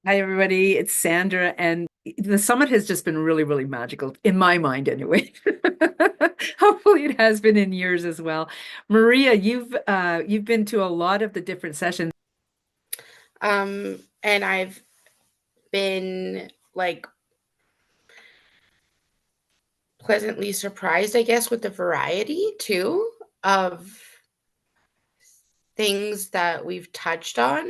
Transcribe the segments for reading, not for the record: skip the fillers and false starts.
Hi, everybody. It's Sandra, and the summit has just been really, really magical in my mind, anyway. Hopefully, it has been in yours as well. Maria, you've been to a lot of the different sessions. And I've been like pleasantly surprised, I guess, with the variety too of things that we've touched on,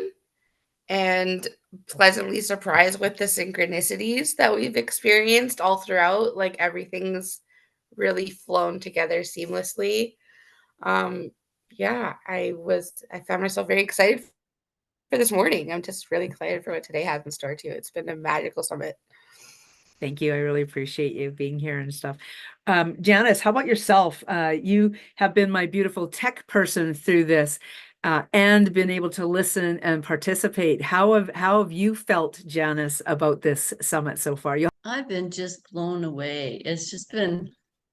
and pleasantly surprised with the synchronicities that we've experienced all throughout. Like everything's really flown together seamlessly. Um, yeah, I found myself very excited for this morning. I'm just really excited for what today has in store too. It's been a magical summit. Thank you. I really appreciate you being here and stuff. Janice, how about yourself? You have been my beautiful tech person through this, and been able to listen and participate. How have you felt, Janice, about this summit so far? I've been just blown away. It's just been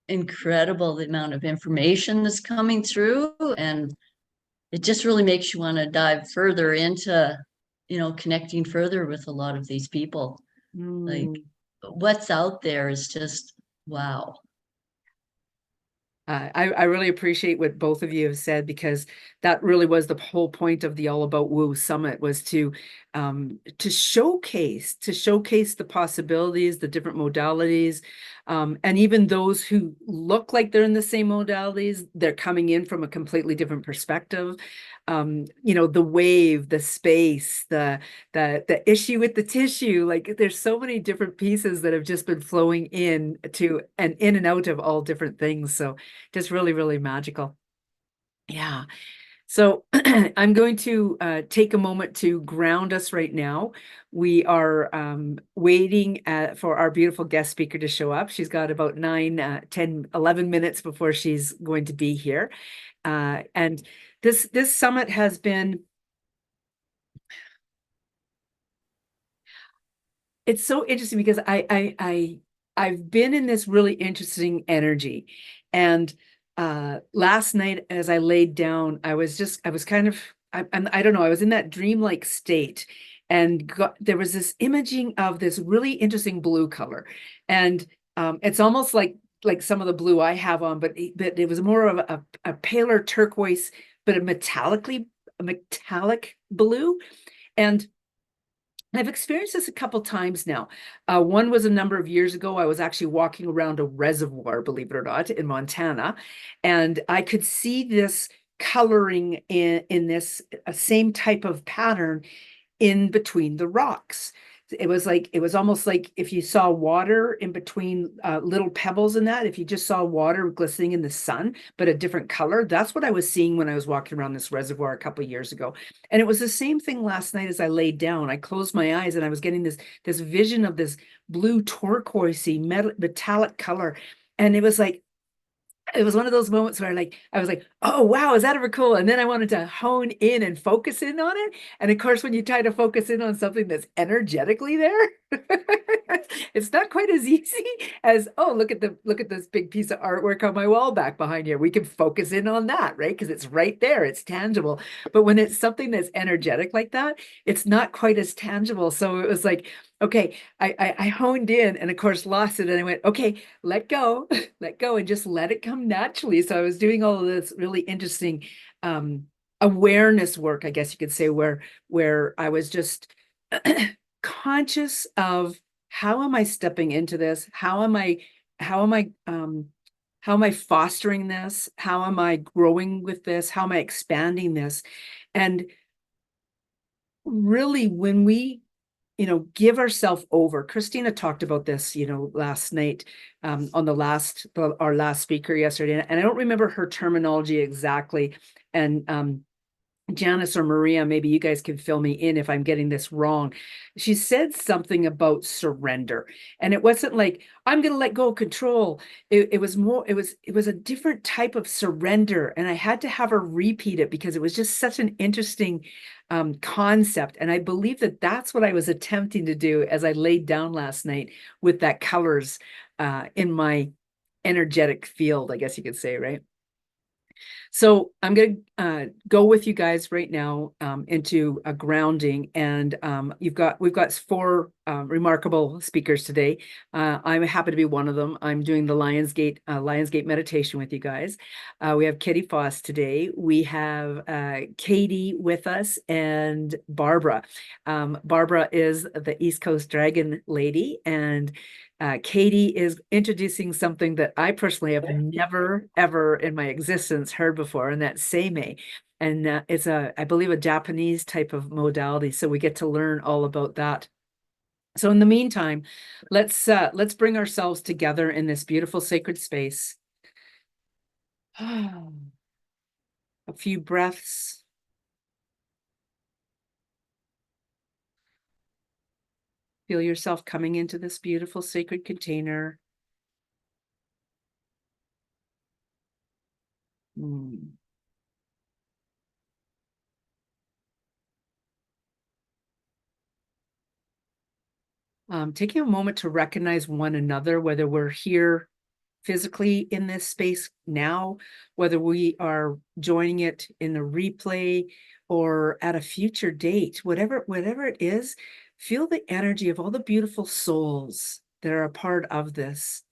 incredible the amount of information that's coming through, and it just really makes you want to dive further into, connecting further with a lot of these people. Like Mm. what's out there is just wow. I really appreciate what both of you have said, because that really was the whole point of the All About Woo Summit, was to showcase the possibilities, the different modalities, and even those who look like they're in the same modalities, they're coming in from a completely different perspective. The wave, the space, the issue with the tissue. Like, there's so many different pieces that have just been flowing in to and in and out of all different things. So just really, really magical. Yeah. So I'm going to take a moment to ground us right now. We are waiting for our beautiful guest speaker to show up. She's got about 9, 10, 11 minutes before she's going to be here. And this summit has been, it's so interesting because I've been in this really interesting energy. And last night, as I laid down, I was kind of, I don't know, I was in that dreamlike state, and there was this imaging of this really interesting blue color. And it's almost like some of the blue I have on, but it was more of a paler turquoise, but a metallic blue. And I've experienced this a couple times now. One was a number of years ago. I was actually walking around a reservoir, believe it or not, in Montana, and I could see this coloring in this same type of pattern in between the rocks. It was almost like if you saw water in between little pebbles in that, if you just saw water glistening in the sun, but a different color. That's what I was seeing when I was walking around this reservoir a couple of years ago. And it was the same thing last night as I laid down. I closed my eyes and I was getting this vision of this blue turquoisey metallic color. And it was one of those moments where I was like, oh wow, is that ever cool? And then I wanted to hone in and focus in on it. And of course, when you try to focus in on something that's energetically there, it's not quite as easy as, oh, look at this big piece of artwork on my wall back behind here. We can focus in on that, right? Because it's right there, it's tangible. But when it's something that's energetic like that, it's not quite as tangible. So it was like, okay, I honed in and of course lost it. And I went, okay, let go, let go, and just let it come naturally. So I was doing all of this really interesting awareness work, I guess you could say, where I was just conscious of, how am I stepping into this? How am how am I fostering this? How am I growing with this? How am I expanding this? And really, when we give ourselves over. Christina talked about this, last night, on our last speaker yesterday, and I don't remember her terminology exactly. And Janice or Maria, maybe you guys can fill me in if I'm getting this wrong. She said something about surrender, and it wasn't like, I'm going to let go of control. It was more, it was a different type of surrender, and I had to have her repeat it because it was just such an interesting concept. And I believe that that's what I was attempting to do as I laid down last night with that colors in my energetic field, I guess you could say, right? So I'm going to go with you guys right now into a grounding, and we've got four remarkable speakers today. I'm happy to be one of them. I'm doing the Lionsgate meditation with you guys. We have Kitty Foss today. We have Katie with us and Barbara. Barbara is the East Coast Dragon Lady, and Katie is introducing something that I personally have never, ever in my existence heard before, and that's Seimei. And it's I believe, a Japanese type of modality. So we get to learn all about that. So in the meantime, let's bring ourselves together in this beautiful sacred space. A few breaths. Feel yourself coming into this beautiful sacred container. Mm. Taking a moment to recognize one another, whether we're here physically in this space now, whether we are joining it in a replay or at a future date, whatever it is, feel the energy of all the beautiful souls that are a part of this.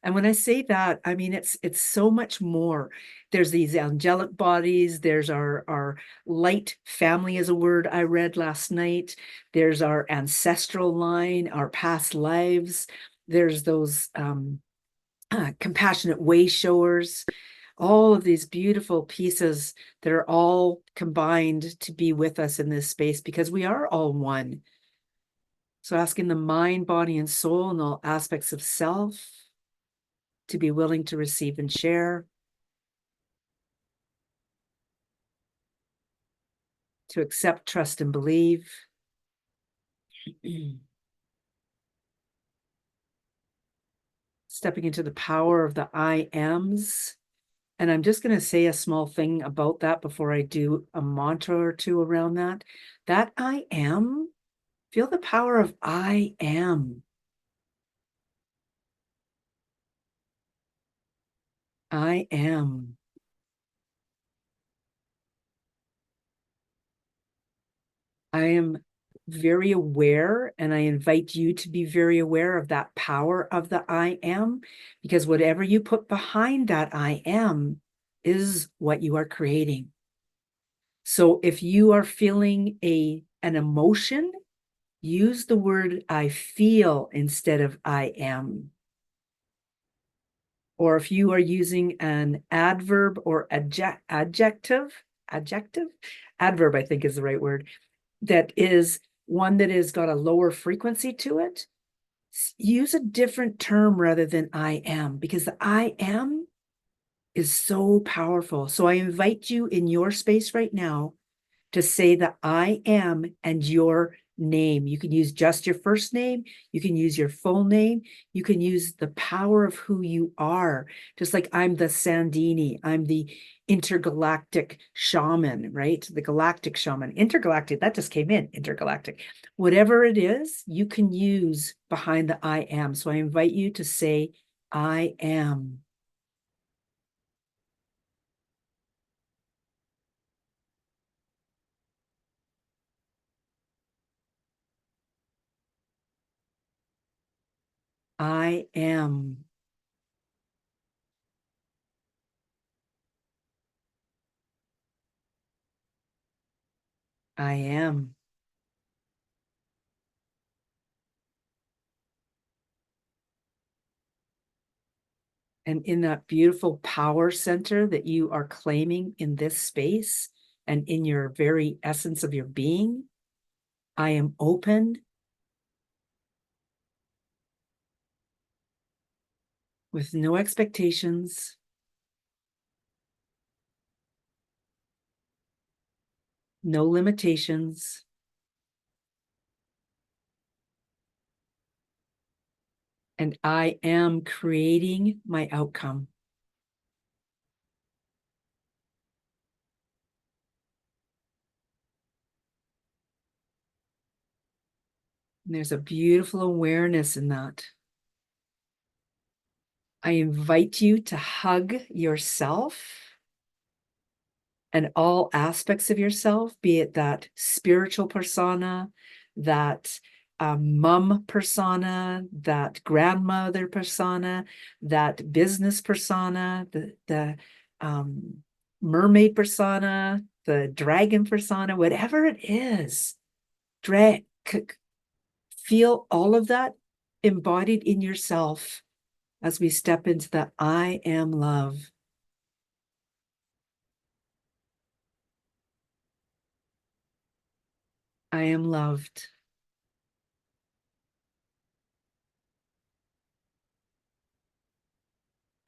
And when I say that, I mean it's so much more. There's these angelic bodies, there's our light family is a word I read last night. There's our ancestral line, our past lives. There's those compassionate way showers, all of these beautiful pieces that are all combined to be with us in this space because we are all one. So asking the mind, body, and soul and all aspects of self to be willing to receive and share, to accept, trust, and believe. Stepping into the power of the I ams. And I'm just going to say a small thing about that before I do a mantra or two around that. That I am, feel the power of I am. I am. I am very aware, and I invite you to be very aware of that power of the I am, because whatever you put behind that I am is what you are creating. So if you are feeling an emotion, use the word I feel instead of I am. Or if you are using an adverb or adverb, I think is the right word, that is one that has got a lower frequency to it, use a different term rather than I am, because the I am is so powerful. So I invite you in your space right now to say the I am and your name. You can use just your first name. You can use your full name. You can use the power of who you are. Just like I'm the Sandini, I'm the intergalactic shaman, right? The galactic shaman. Intergalactic, that just came in, intergalactic. Whatever it is, you can use behind the I am. So I invite you to say, I am. I am. I am. And in that beautiful power center that you are claiming in this space and in your very essence of your being, I am open with no expectations, no limitations, and I am creating my outcome. And there's a beautiful awareness in that. I invite you to hug yourself and all aspects of yourself, be it that spiritual persona, that mom persona, that grandmother persona, that business persona, the mermaid persona, the dragon persona, whatever it is, feel all of that embodied in yourself as we step into the I am love. I am loved.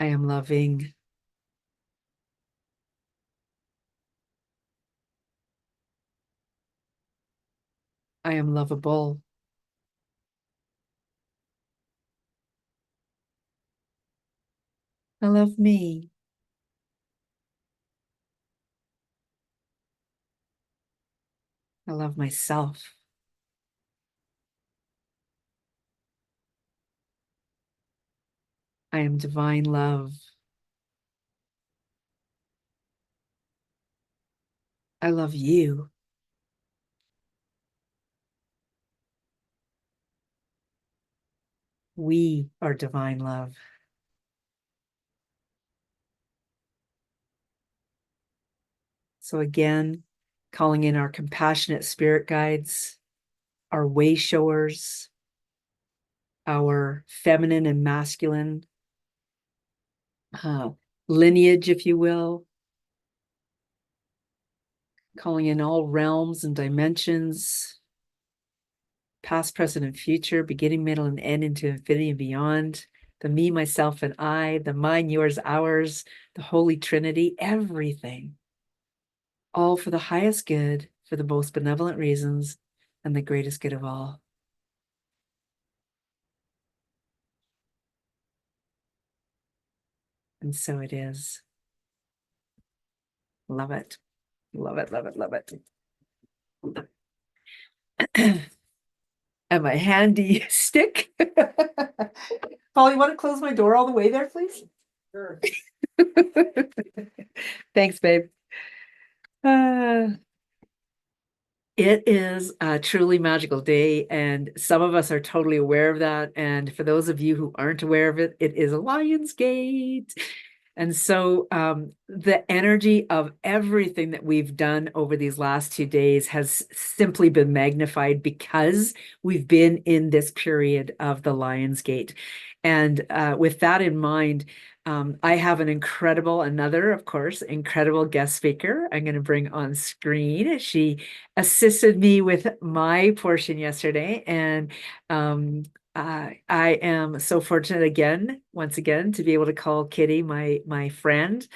I am loving. I am lovable. I love me. I love myself. I am divine love. I love you. We are divine love. So again, calling in our compassionate spirit guides, our way showers, our feminine and masculine lineage, if you will, calling in all realms and dimensions, past, present, and future, beginning, middle, and end into infinity and beyond, the me, myself, and I, the mine, yours, ours, the Holy Trinity, everything, all for the highest good, for the most benevolent reasons, and the greatest good of all. And so it is. Love it. Love it, love it, love it. And my handy stick. Paul, you want to close my door all the way there, please? Sure. Thanks, babe. It is a truly magical day, and some of us are totally aware of that. And for those of you who aren't aware of it, it is a Lionsgate. And so the energy of everything that we've done over these last 2 days has simply been magnified because we've been in this period of the Lionsgate. And with that in mind, I have another, of course, incredible guest speaker I'm going to bring on screen. She assisted me with my portion yesterday, and I am so fortunate once again, to be able to call Kitty my friend.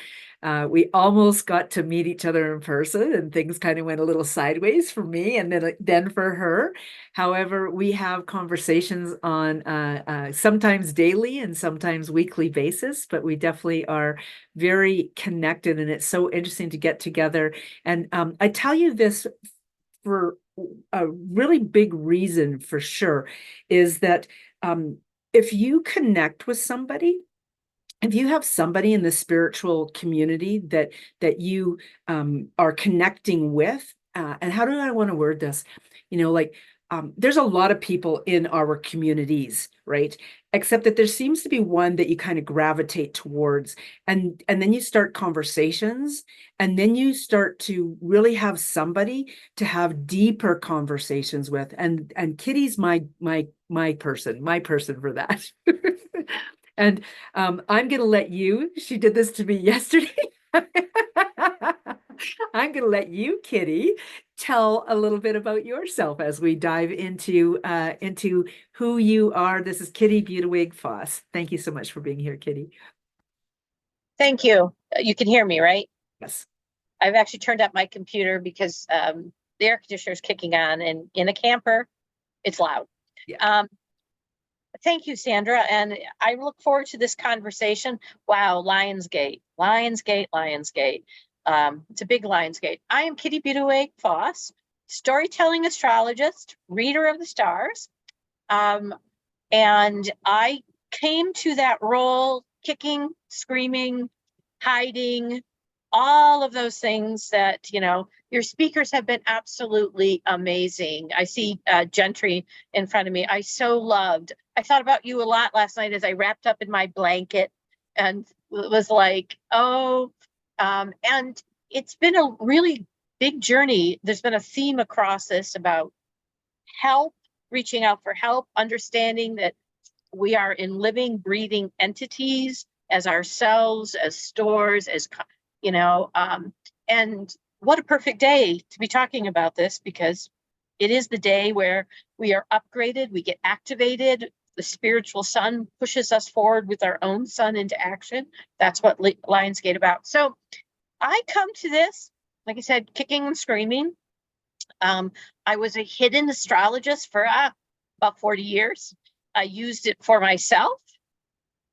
We almost got to meet each other in person, and things kind of went a little sideways for me, and then for her. However, we have conversations on sometimes daily and sometimes weekly basis, but we definitely are very connected, and it's so interesting to get together. And I tell you this for a really big reason, for sure, is that if you connect with somebody, if you have somebody in the spiritual community that you are connecting with, and how do I want to word this? Like there's a lot of people in our communities, right? Except that there seems to be one that you kind of gravitate towards, and then you start conversations, and then you start to really have somebody to have deeper conversations with, and Kitty's my person for that. And I'm going to let you, she did this to me yesterday. I'm going to let you, Kitty, tell a little bit about yourself as we dive into who you are. This is Kitty Buiteweg Foss. Thank you so much for being here, Kitty. Thank you. You can hear me, right? Yes. I've actually turned up my computer because the air conditioner is kicking on, and in a camper, it's loud. Yeah. Thank you, Sandra. And I look forward to this conversation. Wow, Lionsgate. It's a big Lionsgate. I am Kitty Buiteweg Foss, storytelling astrologist, reader of the stars. And I came to that role kicking, screaming, hiding, all of those things that, your speakers have been absolutely amazing. I see Gentry in front of me. I thought about you a lot last night as I wrapped up in my blanket and was like, and it's been a really big journey. There's been a theme across this about help, reaching out for help, understanding that we are in living, breathing entities as ourselves, as stores, and what a perfect day to be talking about this, because it is the day where we are upgraded, we get activated, the spiritual sun pushes us forward with our own sun into action. That's what Lionsgate about. So I come to this, like I said, kicking and screaming. I was a hidden astrologist for about 40 years. I used it for myself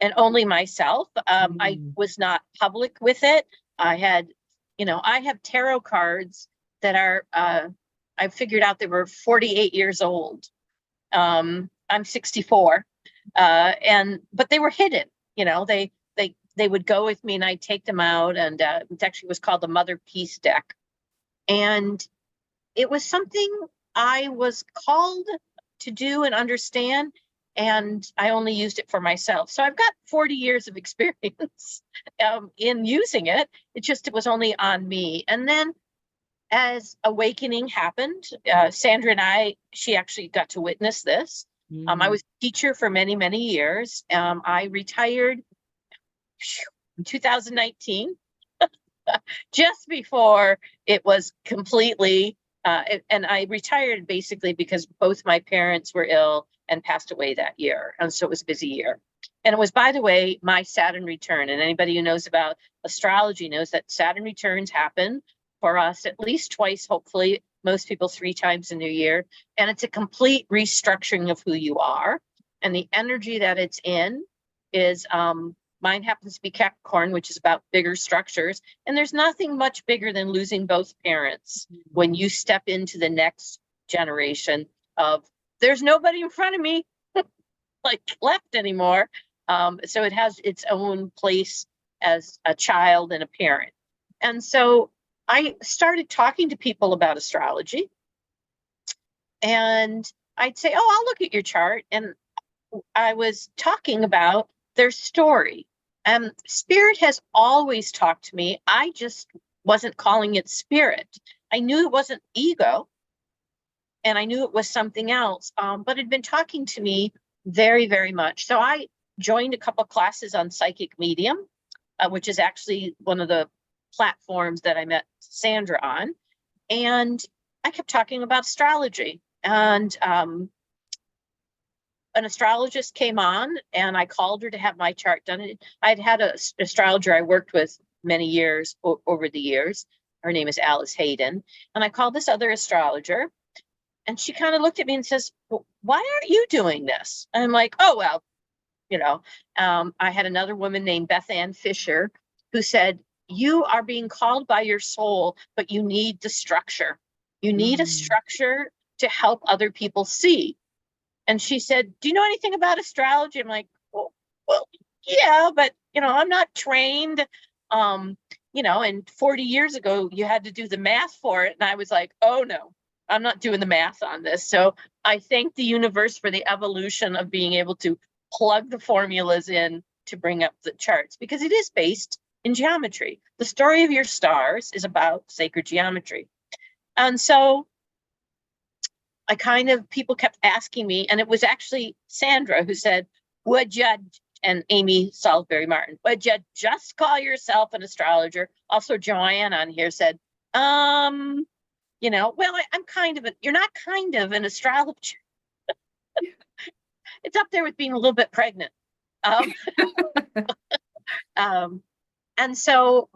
and only myself. I was not public with it. I have tarot cards that are, I figured out they were 48 years old. I'm 64, but they were hidden. They would go with me, and I'd take them out, and it actually was called the Mother Peace deck, and it was something I was called to do and understand, and I only used it for myself. So I've got 40 years of experience in using it. It was only on me. And then as awakening happened, Sandra and she actually got to witness this. I was a teacher for many, many years. I retired in 2019, just before it was completely, and I retired basically because both my parents were ill and passed away that year. And so it was a busy year. And it was, by the way, my Saturn return. And anybody who knows about astrology knows that Saturn returns happen for us at least twice, hopefully, most people 3 times a new year. And it's a complete restructuring of who you are. And the energy that it's in is, mine happens to be Capricorn, which is about bigger structures. And there's nothing much bigger than losing both parents when you step into the next generation of, there's nobody in front of me like left anymore. So it has its own place as a child and a parent. And so I started talking to people about astrology, and I'd say, oh, I'll look at your chart. And I was talking about their story. Spirit has always talked to me. I just wasn't calling it spirit. I knew it wasn't ego, and I knew it was something else, but it had been talking to me very, very much. So I joined a couple classes on psychic medium, which is actually one of the platforms that I met Sandra on. And I kept talking about astrology. And an astrologist came on, and I called her to have my chart done. I'd had an astrologer I worked with many years over the years. Her name is Alice Hayden. And I called this other astrologer, and she kind of looked at me and says, well, why aren't you doing this? And I'm like, oh, well, I had another woman named Beth Ann Fisher who said, you are being called by your soul, but you need the structure. You need a structure to help other people see. And she said, do you know anything about astrology? I'm like, well, yeah, but, I'm not trained. And 40 years ago, you had to do the math for it. And I was like, oh, no, I'm not doing the math on this. So I thank the universe for the evolution of being able to plug the formulas in to bring up the charts, because it is based in geometry. The story of your stars is about sacred geometry. And so people kept asking me, and it was actually Sandra who said, would you, and Amy Salisbury Martin, would you just call yourself an astrologer? Also, Joanne on here said, well, I'm you're not kind of an astrologer. It's up there with being a little bit pregnant. And so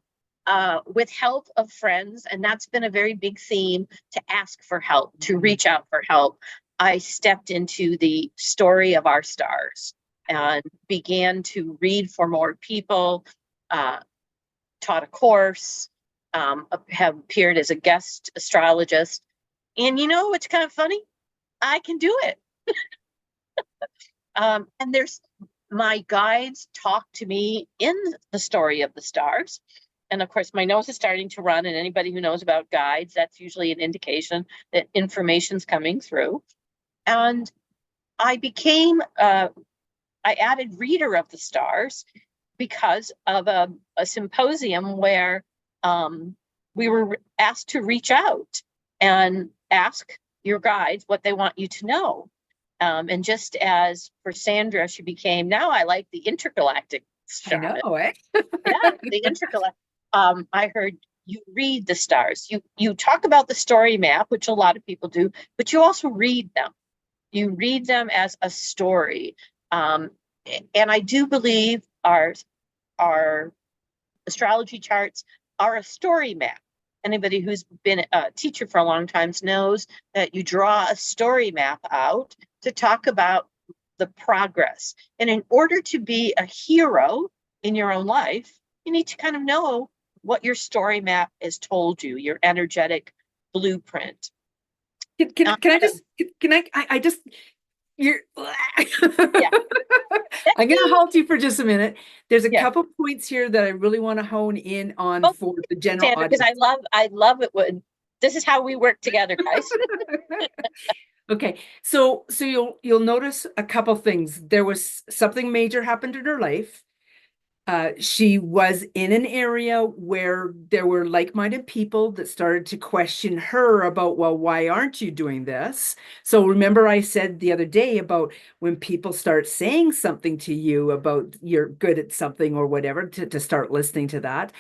with help of friends, and that's been a very big theme, to ask for help, to reach out for help, I stepped into the story of our stars and began to read for more people, taught a course, have appeared as a guest astrologist. And what's kind of funny? I can do it. And there's my guides talk to me in the story of the stars. And of course, my nose is starting to run, and anybody who knows about guides, that's usually an indication that information's coming through. And I became, I added reader of the stars because of a symposium where we were asked to reach out and ask your guides what they want you to know. And just as for Sandra, she became, now I like the intergalactic shaman. I know, eh? Yeah, the intergalactic. I heard you read the stars. You talk about the story map, which a lot of people do, but you also read them. You read them as a story. And I do believe our astrology charts are a story map. Anybody who's been a teacher for a long time knows that you draw a story map out to talk about the progress. And in order to be a hero in your own life, you need to kind of know what your story map has told you, your energetic blueprint. Can I just, I just, you're, Yeah. I'm going to halt you for just a minute. There's a Yeah. couple points here that I really want to hone in on Oh, for the general Sandra, because audience. I love it when this is how we work together, guys. Okay, so you'll notice a couple things. There was something major happened in her life. She was in an area where there were like-minded people that started to question her about, well, why aren't you doing this? So remember I said the other day about when people start saying something to you about you're good at something or whatever, to start listening to that.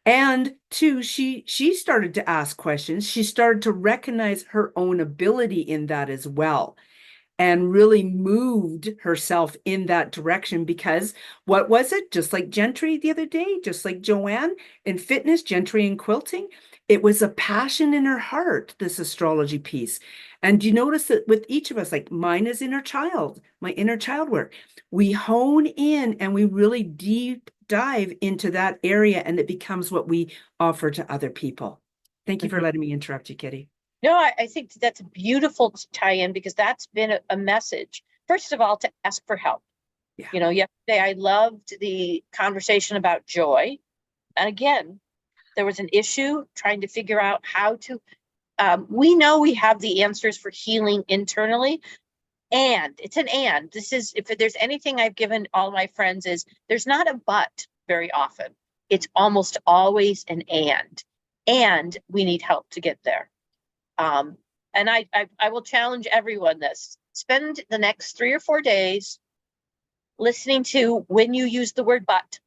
And two, she started to ask questions. She started to recognize her own ability in that as well, and really moved herself in that direction. Because what was it? Just like Gentry the other day, just like Joanne in fitness, Gentry in quilting, it was a passion in her heart, this astrology piece. And you notice that with each of us, like mine is inner child, my inner child work, we hone in and we really deep dive into that area, and it becomes what we offer to other people. Thank you for letting me interrupt you, Kitty. No, I think that's a beautiful tie-in, because that's been a message. First of all, to ask for help. Yeah. You know, yesterday I loved the conversation about joy. And again, there was an issue trying to figure out how to, we know we have the answers for healing internally. And it's an and. This is, if there's anything I've given all my friends, is there's not a but very often. It's almost always an and we need help to get there. And I will challenge everyone this. Spend the next 3 or 4 days listening to when you use the word but,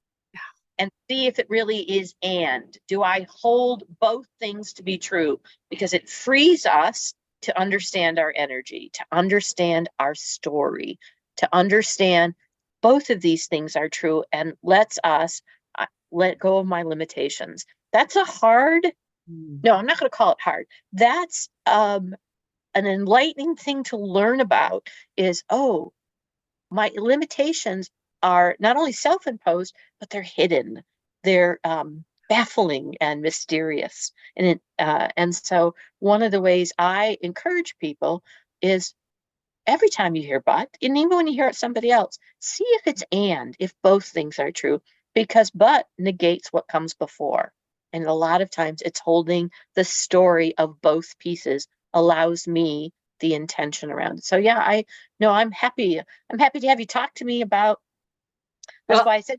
and see if it really is and. Do I hold both things to be true? Because it frees us to understand our energy, to understand our story, to understand both of these things are true, and lets us let go of my limitations. That's a hard, no, I'm not going to call it hard. That's an enlightening thing to learn about, is, oh, my limitations are not only self-imposed, but they're hidden. They're baffling and mysterious. And so one of the ways I encourage people is, every time you hear but, and even when you hear it somebody else, see if it's and, if both things are true, because but negates what comes before. And a lot of times it's holding the story of both pieces allows me the intention around it. So yeah, I'm happy to have you talk to me about, that's why I said,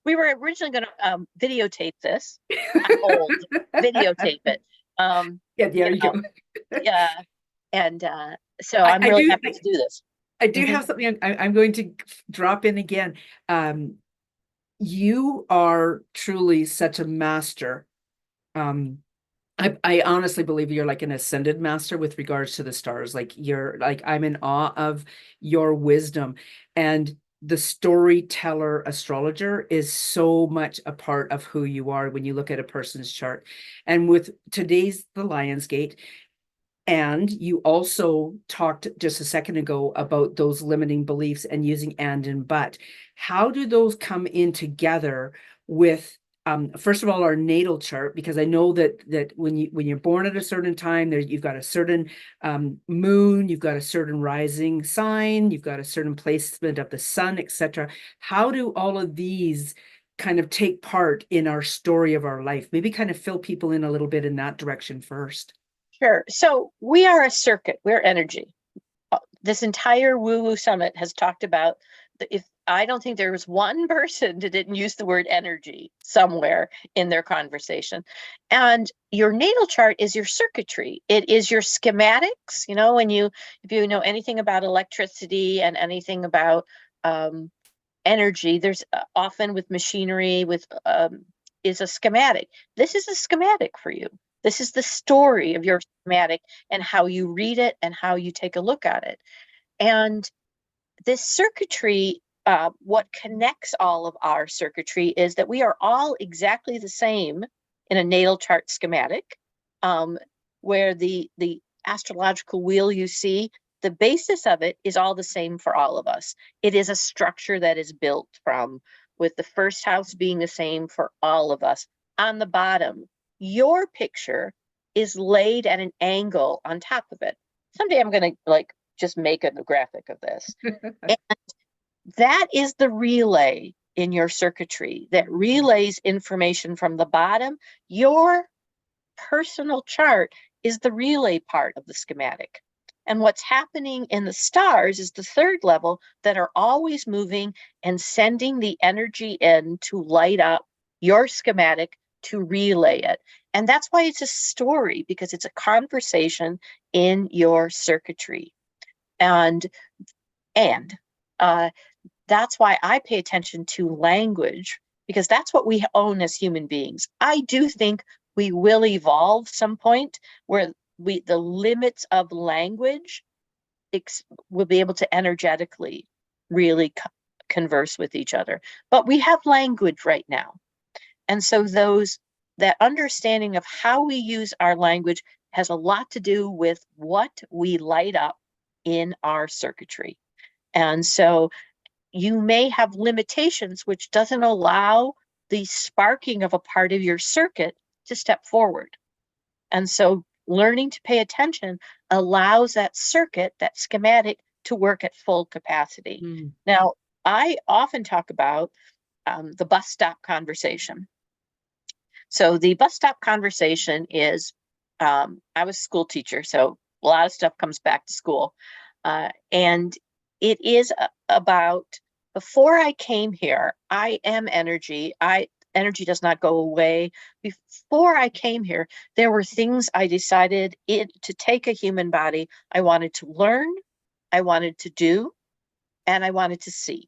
we were originally going to videotape this. Videotape it. Yeah, there you go. Yeah. And so I'm really happy to do this. I do have something I'm going to drop in again. You are truly such a master. I honestly believe you're like an ascended master with regards to the stars. Like I'm in awe of your wisdom, and the storyteller astrologer is so much a part of who you are when you look at a person's chart. And with today's the Lion's Gate, and you also talked just a second ago about those limiting beliefs and using and but. How do those come in together with, first of all, our natal chart? Because I know that when you're born at a certain time, you've got a certain moon, you've got a certain rising sign, you've got a certain placement of the sun, etc. How do all of these kind of take part in our story of our life? Maybe kind of fill people in a little bit in that direction first. Sure. So we are a circuit. We're energy. This entire woo-woo summit has talked about if I don't think there was one person that didn't use the word energy somewhere in their conversation. And your natal chart is your circuitry. It is your schematics. If you know anything about electricity and anything about energy, there's often with machinery, is a schematic. This is a schematic for you. This is the story of your schematic and how you read it and how you take a look at it. And this circuitry, what connects all of our circuitry is that we are all exactly the same in a natal chart schematic, where the astrological wheel you see, the basis of it is all the same for all of us. It is a structure that is built from, with the first house being the same for all of us. On the bottom, your picture is laid at an angle on top of it. Someday I'm going to just make a graphic of this. And that is the relay in your circuitry that relays information from the bottom. Your personal chart is the relay part of the schematic. And what's happening in the stars is the third level that are always moving and sending the energy in to light up your schematic, to relay it. And that's why it's a story, because it's a conversation in your circuitry. And that's why I pay attention to language, because that's what we own as human beings. I do think we will evolve some point where the limits of language will be able to energetically really converse with each other. But we have language right now. And so that understanding of how we use our language has a lot to do with what we light up in our circuitry. And so you may have limitations which doesn't allow the sparking of a part of your circuit to step forward. And so learning to pay attention allows that circuit, that schematic, to work at full capacity. Now, I often talk about the bus stop conversation. So the bus stop conversation is, I was a school teacher, so a lot of stuff comes back to school. And it is about, before I came here, I am energy. Energy does not go away. Before I came here, there were things I decided to take a human body. I wanted to learn, I wanted to do, and I wanted to see.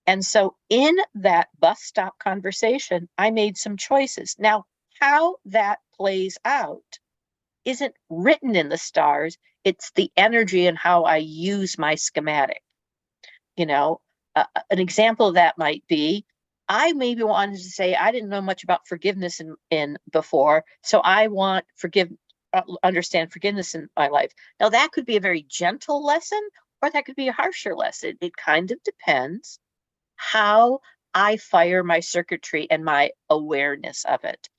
And so in that bus stop conversation, I made some choices. Now, how that plays out isn't written in the stars. It's the energy and how I use my schematic. An example of that might be, I maybe wanted to say, I didn't know much about forgiveness in before, so I want understand forgiveness in my life. Now, that could be a very gentle lesson, or that could be a harsher lesson. It kind of depends how I fire my circuitry and my awareness of it.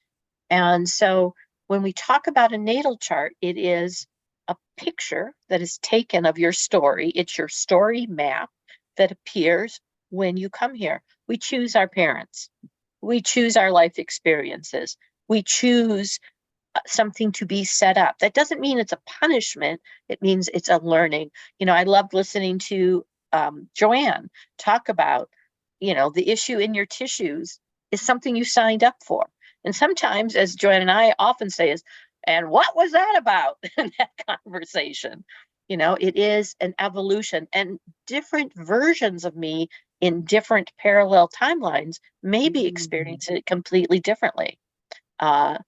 And so when we talk about a natal chart, it is a picture that is taken of your story. It's your story map that appears when you come here. We choose our parents. We choose our life experiences. We choose something to be set up. That doesn't mean it's a punishment. It means it's a learning. I loved listening to Joanne talk about, the issue in your tissues is something you signed up for. And sometimes, as Joanne and I often say, and what was that about in that conversation? It is an evolution, and different versions of me in different parallel timelines may be experiencing it completely differently. I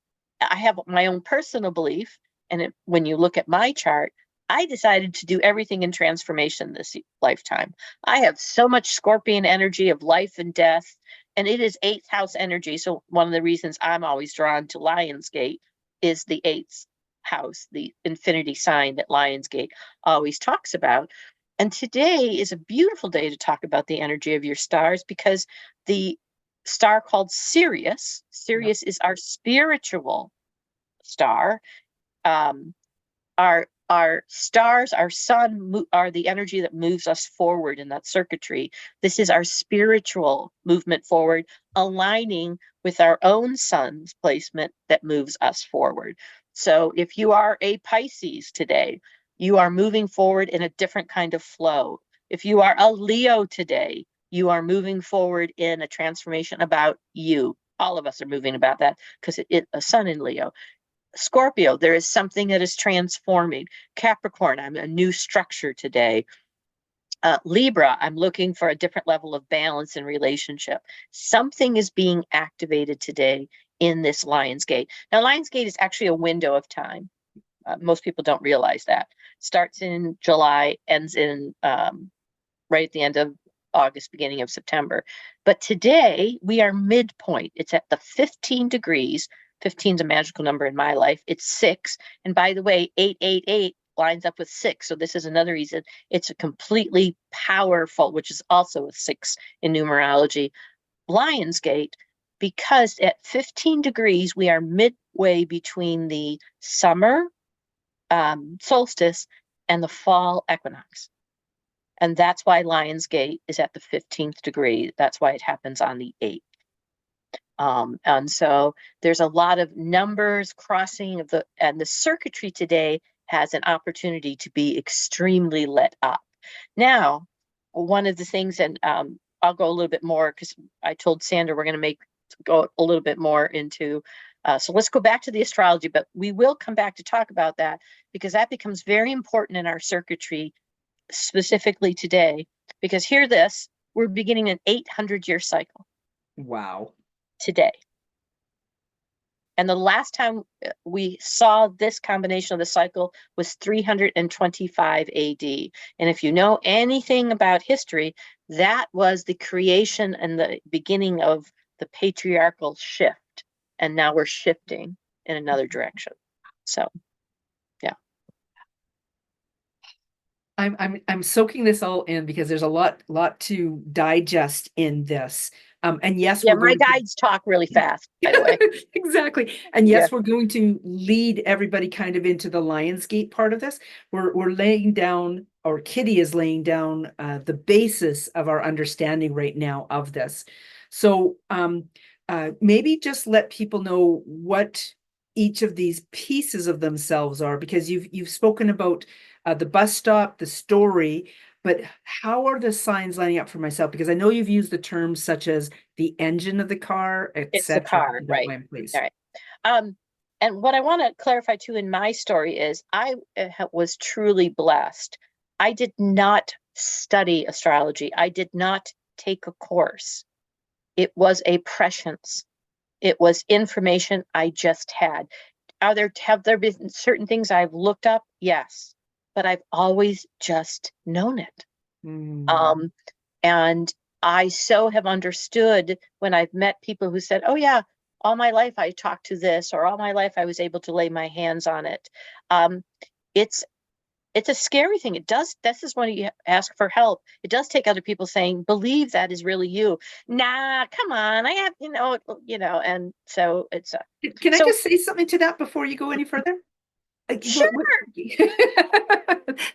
have my own personal belief, and when you look at my chart, I decided to do everything in transformation this lifetime. I have so much Scorpion energy of life and death, and it is 8th house energy. So one of the reasons I'm always drawn to Lionsgate is the 8th house, the infinity sign that Lionsgate always talks about. And today is a beautiful day to talk about the energy of your stars, because the star called Sirius is our spiritual star. Our our stars, our sun are the energy that moves us forward in that circuitry. This is our spiritual movement forward, aligning with our own sun's placement that moves us forward. So if you are a Pisces today, you are moving forward in a different kind of flow. If you are a Leo today, you are moving forward in a transformation about you. All of us are moving about that because a sun in Leo. Scorpio, there is something that is transforming. Capricorn, I'm a new structure today. Libra, I'm looking for a different level of balance in relationship. Something is being activated today in this Lionsgate. Now, Lionsgate is actually a window of time. Most people don't realize that. Starts in July, ends in right at the end of August, beginning of September. But today we are midpoint. It's at the 15 degrees. 15 is a magical number in my life. It's 6. And by the way, 888 lines up with 6. So this is another reason it's a completely powerful, which is also a 6 in numerology, Lionsgate, because at 15 degrees, we are midway between the summer solstice and the fall equinox. And that's why Lionsgate is at the 15th degree. That's why it happens on the 8th. And so there's a lot of numbers crossing of and the circuitry today has an opportunity to be extremely lit up. Now, one of the things, and I'll go a little bit more because I told Sandra we're going to go a little bit more into, so let's go back to the astrology, but we will come back to talk about that because that becomes very important in our circuitry specifically today, because hear this, we're beginning an 800-year cycle. Wow. Today. And the last time we saw this combination of the cycle was 325 AD. And if you know anything about history, that was the creation and the beginning of the patriarchal shift. And now we're shifting in another direction. So, yeah. I'm soaking this all in because there's a lot to digest in this. And yes, yeah, we're my going guides talk really fast, by the way. Exactly. And yes, Yeah. we're going to lead everybody kind of into the Lionsgate part of this. We're laying down, or Kitty is laying down the basis of our understanding right now of this. So maybe just let people know what each of these pieces of themselves are, because you've spoken about the bus stop, the story, but how are the signs lining up for myself? Because I know you've used the terms such as the engine of the car, It's the etc. car, right? Please. All right. And what I want to clarify too in my story is I was truly blessed. I did not study astrology. I did not take a course. It was a prescience. It was information I just had. Have there been certain things I've looked up? Yes, but I've always just known it. And I so have understood when I've met people who said, oh yeah, all my life I talked to this, or all my life I was able to lay my hands on it. It's a scary thing. This is when you ask for help. It does take other people saying, believe that is really you. Nah, come on. I have, and so it's Can I just say something to that before you go any further? Sure.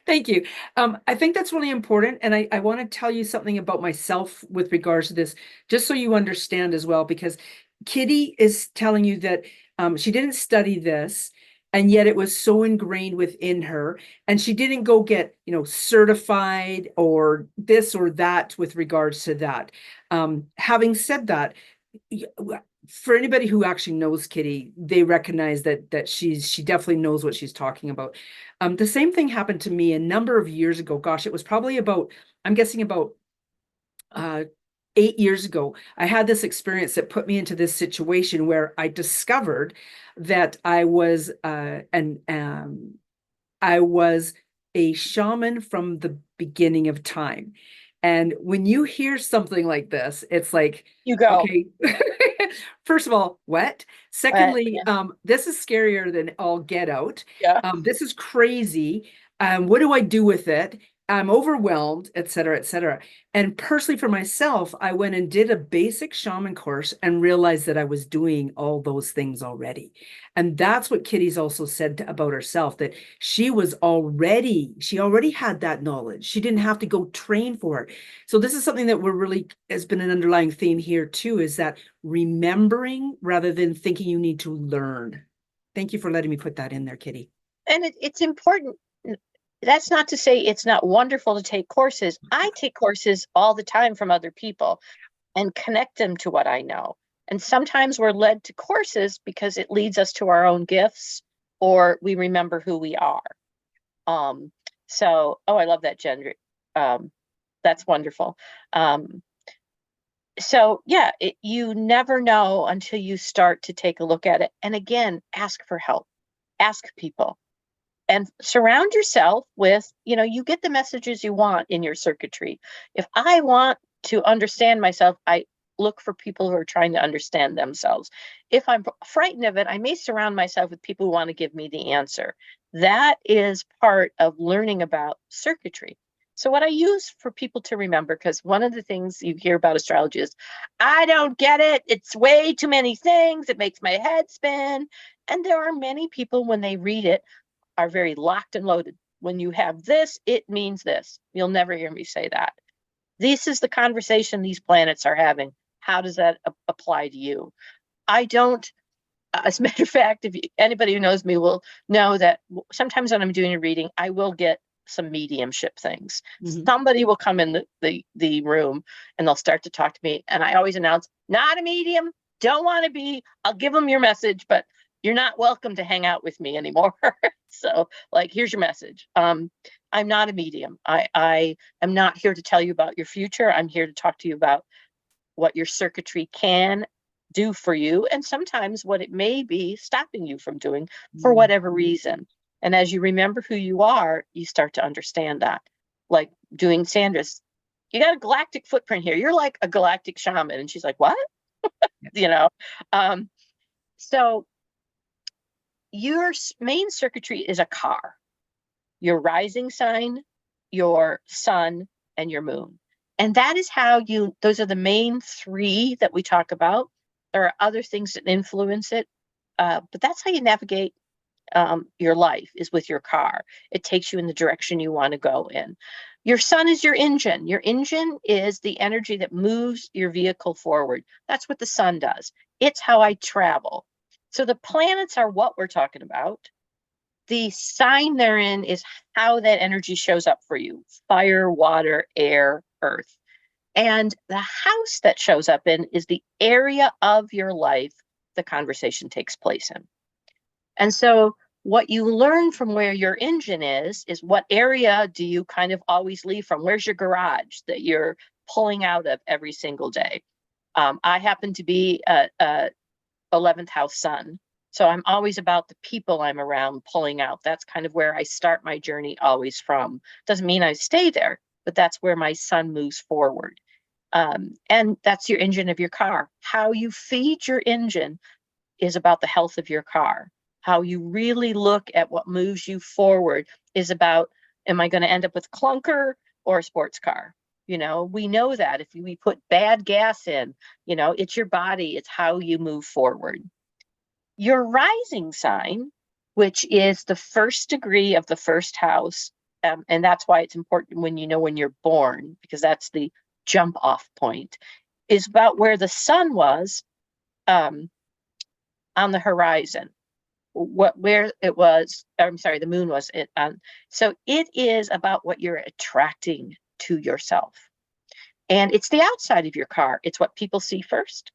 Thank you. I think that's really important. And I want to tell you something about myself with regards to this, just so you understand as well, because Kitty is telling you that she didn't study this, and yet it was so ingrained within her, and she didn't go get, certified or this or that with regards to that. Having said that, for anybody who actually knows Kitty, they recognize that she definitely knows what she's talking about. The same thing happened to me a number of years ago. Gosh, it was probably I'm guessing about 8 years ago. I had this experience that put me into this situation where I discovered that I was a shaman from the beginning of time. And when you hear something like this, it's like, you go, okay, first of all, what? Secondly, this is scarier than all get out. Yeah. This is crazy. What do I do with it? I'm overwhelmed, et cetera, et cetera. And personally for myself, I went and did a basic shaman course and realized that I was doing all those things already. And that's what Kitty's also said about herself, that she already had that knowledge. She didn't have to go train for it. So this is something that we're really, has been an underlying theme here too, is that remembering rather than thinking you need to learn. Thank you for letting me put that in there, Kitty. And it's important. That's not to say it's not wonderful to take courses. I take courses all the time from other people and connect them to what I know. And sometimes we're led to courses because it leads us to our own gifts, or we remember who we are. So, I love that, Jen. That's wonderful. So yeah, you never know until you start to take a look at it. And again, ask for help, ask people, and surround yourself with, you get the messages you want in your circuitry. If I want to understand myself, I look for people who are trying to understand themselves. If I'm frightened of it, I may surround myself with people who want to give me the answer. That is part of learning about circuitry. So what I use for people to remember, because one of the things you hear about astrology is, I don't get it. It's way too many things. It makes my head spin. And there are many people, when they read it, are very locked and loaded. When you have this, it means this. You'll never hear me say that. This is the conversation these planets are having. How does that apply to you? I don't, as a matter of fact, if anybody who knows me will know that sometimes when I'm doing a reading, I will get some mediumship things. Mhm. Somebody will come in the room and they'll start to talk to me. And I always announce, not a medium, don't want to be, I'll give them your message, but you're not welcome to hang out with me anymore. So here's your message. I'm not a medium. I am not here to tell you about your future. I'm here to talk to you about what your circuitry can do for you, and sometimes what it may be stopping you from doing for whatever reason. And as you remember who you are, you start to understand that. Like doing Sandra's, you got a galactic footprint here. You're like a galactic shaman. And she's like, what? So your main circuitry is a car. Your rising sign, your sun, and your moon. And that is how those are the main three that we talk about. There are other things that influence it, but that's how you navigate your life, is with your car. It takes you in the direction you want to go in. Your sun is your engine. Your engine is the energy that moves your vehicle forward. That's what the sun does. It's how I travel. So the planets are what we're talking about. The sign they're in is how that energy shows up for you: fire, water, air, earth. And the house that shows up in is the area of your life the conversation takes place in. And so what you learn from where your engine is what area do you kind of always leave from? Where's your garage that you're pulling out of every single day? I happen to be a 11th house sun. So I'm always about the people I'm around pulling out. That's kind of where I start my journey always from. Doesn't mean I stay there, but that's where my sun moves forward. And that's your engine of your car. How you feed your engine is about the health of your car. How you really look at what moves you forward is about, am I going to end up with clunker or a sports car? We know that if we put bad gas in, it's your body, it's how you move forward. Your rising sign, which is the first degree of the first house, and that's why it's important when you're born, because that's the jump off point, is about where the sun was on the horizon, where it was, I'm sorry, the moon was. So it is about what you're attracting to yourself. And it's the outside of your car. It's what people see first.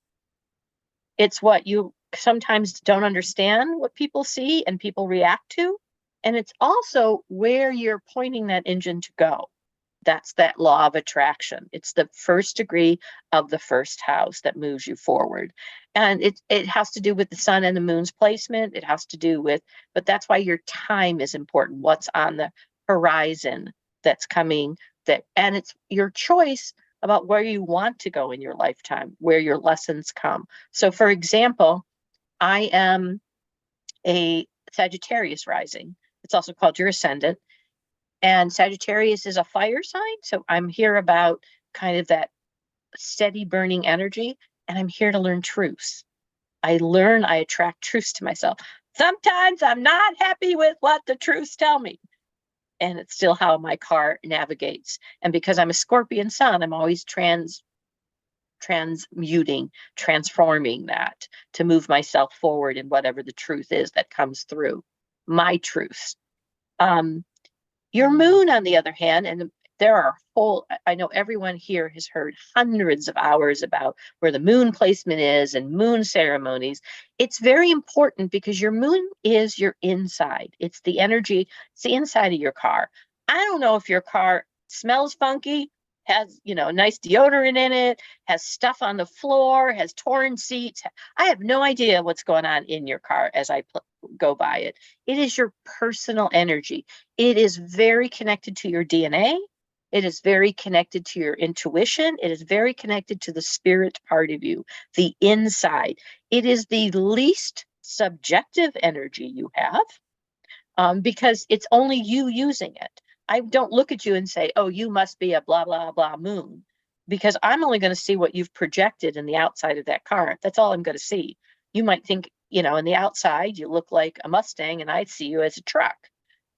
It's what you sometimes don't understand what people see and people react to. And it's also where you're pointing that engine to go. That's that law of attraction. It's the first degree of the first house that moves you forward. And it has to do with the sun and the moon's placement. It has to do with, but that's why your time is important. What's on the horizon that's coming, and it's your choice about where you want to go in your lifetime, where your lessons come. So for example, I am a Sagittarius rising. It's also called your ascendant. And Sagittarius is a fire sign. So I'm here about kind of that steady burning energy. And I'm here to learn truths. I attract truths to myself. Sometimes I'm not happy with what the truths tell me. And it's still how my car navigates. And because I'm a Scorpion sun, I'm always transmuting, transforming that to move myself forward in whatever the truth is that comes through. My truths. Your moon, on the other hand, and there are I know everyone here has heard hundreds of hours about where the moon placement is and moon ceremonies. It's very important because your moon is your inside. It's the energy, it's the inside of your car. I don't know if your car smells funky, has, nice deodorant in it, has stuff on the floor, has torn seats. I have no idea what's going on in your car as I go by it. It is your personal energy. It is very connected to your DNA. It is very connected to your intuition. It is very connected to the spirit part of you, the inside. It is the least subjective energy you have, because it's only you using it. I don't look at you and say, oh, you must be a blah, blah, blah moon, because I'm only going to see what you've projected in the outside of that car. That's all I'm going to see. You might think, in the outside, you look like a Mustang and I see you as a truck.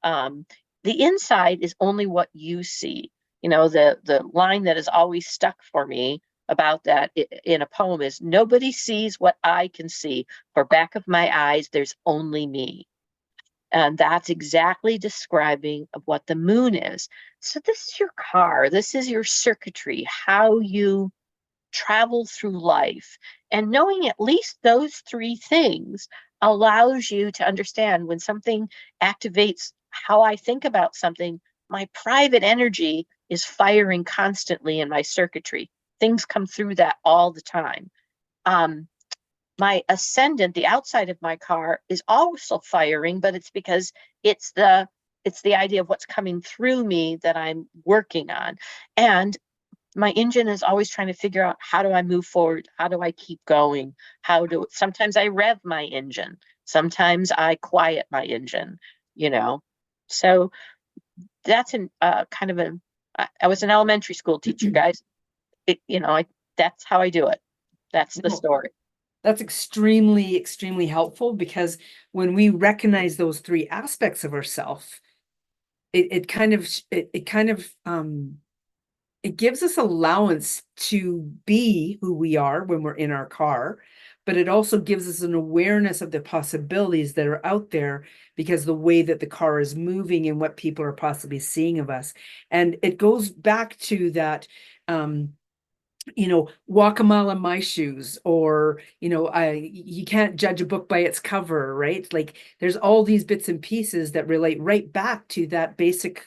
The inside is only what you see. The line that is always stuck for me about that in a poem is, nobody sees what I can see. For back of my eyes, there's only me. And that's exactly describing of what the moon is. So this is your car. This is your circuitry, how you travel through life. And knowing at least those three things allows you to understand when something activates how I think about something. My private energy is firing constantly in my circuitry. Things come through that all the time. My ascendant, the outside of my car, is also firing, but it's because it's the idea of what's coming through me that I'm working on. And my engine is always trying to figure out, how do I move forward? How do I keep going? Sometimes I rev my engine. Sometimes I quiet my engine, So that's I was an elementary school teacher, guys. That's how I do it. That's the story. That's extremely, extremely helpful, because when we recognize those three aspects of ourselves, it gives us allowance to be who we are when we're in our car, but it also gives us an awareness of the possibilities that are out there, because the way that the car is moving and what people are possibly seeing of us. And it goes back to that, walk a mile in my shoes, or, you can't judge a book by its cover, right? Like, there's all these bits and pieces that relate right back to that basic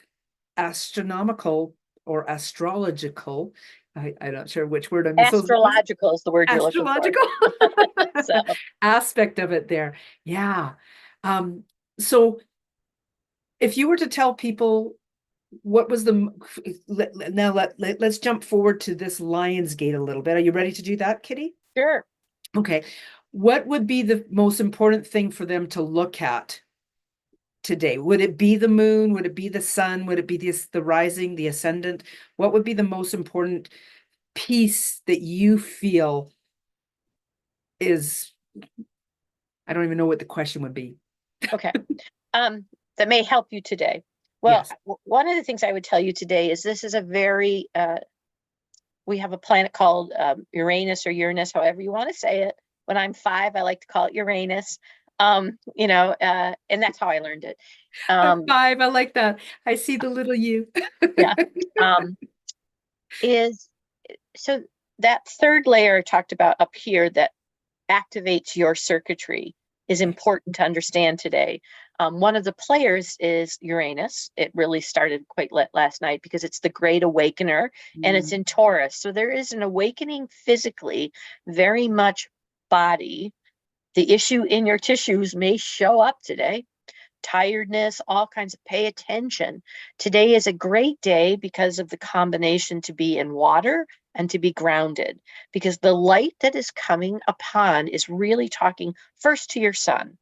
astronomical or astrological, I'm not sure which word I'm Astrological is the word you're looking for. Astrological So. aspect of it there. Yeah. So if you were to tell people, what was let's jump forward to this Lion's Gate a little bit. Are you ready to do that, Kitty? Sure. Okay. What would be the most important thing for them to look at today? Would it be the moon? Would it be the sun? Would it be the rising, the ascendant? What would be the most important piece that you feel is, I don't even know what the question would be. Okay. That may help you today. Well, Yes. One of the things I would tell you today is this is a very, we have a planet called Uranus or Uranus, however you want to say it. When I'm 5, I like to call it Uranus. And that's how I learned it. I'm 5, I like that. I see the little you. Yeah. So that third layer I talked about up here that activates your circuitry is important to understand today. One of the players is Uranus. It really started quite last night because it's the great awakener and it's in Taurus. So there is an awakening physically, very much body. The issue in your tissues may show up today. Tiredness, all kinds of, pay attention. Today is a great day because of the combination to be in water and to be grounded, because the light that is coming upon is really talking first to your sun.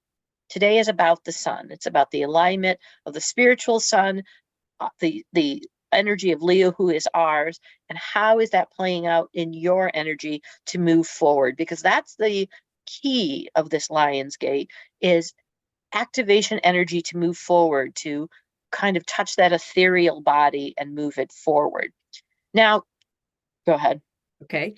Today is about the sun. It's about the alignment of the spiritual sun the energy of Leo, who is ours, and how is that playing out in your energy to move forward? Because that's the key of this Lion's Gate, is activation energy to move forward, to kind of touch that ethereal body and move it forward. Now, go ahead. Okay.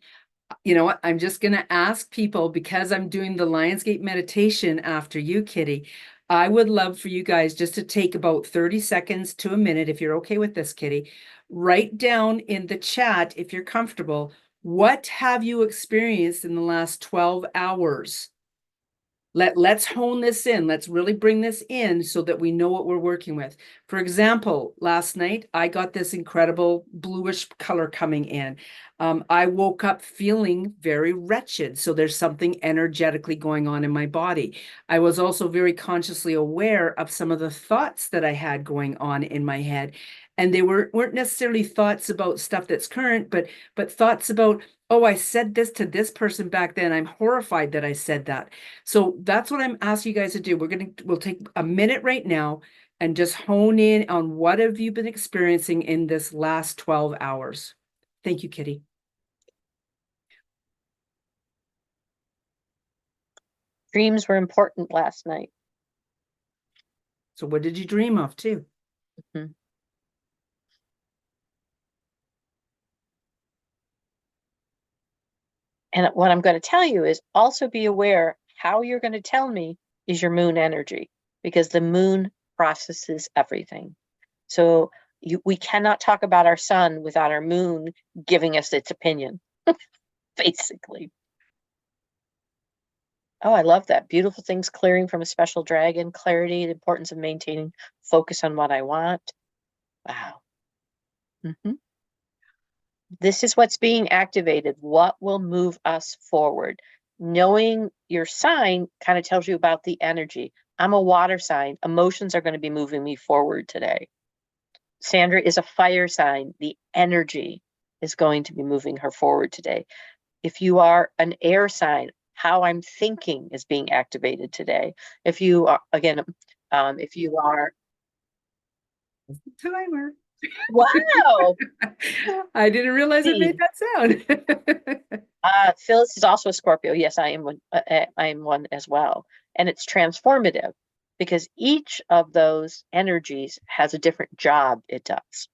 You know what? I'm just going to ask people, because I'm doing the Lionsgate meditation after you, Kitty. I would love for you guys just to take about 30 seconds to a minute, if you're okay with this, Kitty. Write down in the chat, if you're comfortable, what have you experienced in the last 12 hours? Let's hone this in. Let's really bring this in so that we know what we're working with. For example, last night, I got this incredible bluish color coming in. I woke up feeling very wretched. So there's something energetically going on in my body. I was also very consciously aware of some of the thoughts that I had going on in my head. And they weren't necessarily thoughts about stuff that's current, but thoughts about, oh, I said this to this person back then. I'm horrified that I said that. So that's what I'm asking you guys to do. We'll take a minute right now and just hone in on what have you been experiencing in this last 12 hours. Thank you, Kitty. Dreams were important last night. So what did you dream of too? Mm-hmm. And what I'm going to tell you is also be aware how you're going to tell me is your moon energy, because the moon processes everything. So we cannot talk about our sun without our moon giving us its opinion, basically. Oh, I love that. Beautiful things clearing from a special dragon, clarity, the importance of maintaining focus on what I want. Wow. Mm-hmm. This is what's being activated. What will move us forward? Knowing your sign kind of tells you about the energy. I'm a water sign. Emotions are going to be moving me forward today. Sandra is a fire sign. The energy is going to be moving her forward today. If you are an air sign, how I'm thinking is being activated today. If you are, again, if you are... Timer. Wow. I didn't realize it made that sound. Phyllis is also a Scorpio. Yes, I am one. I am one as well, and it's transformative because each of those energies has a different job it does.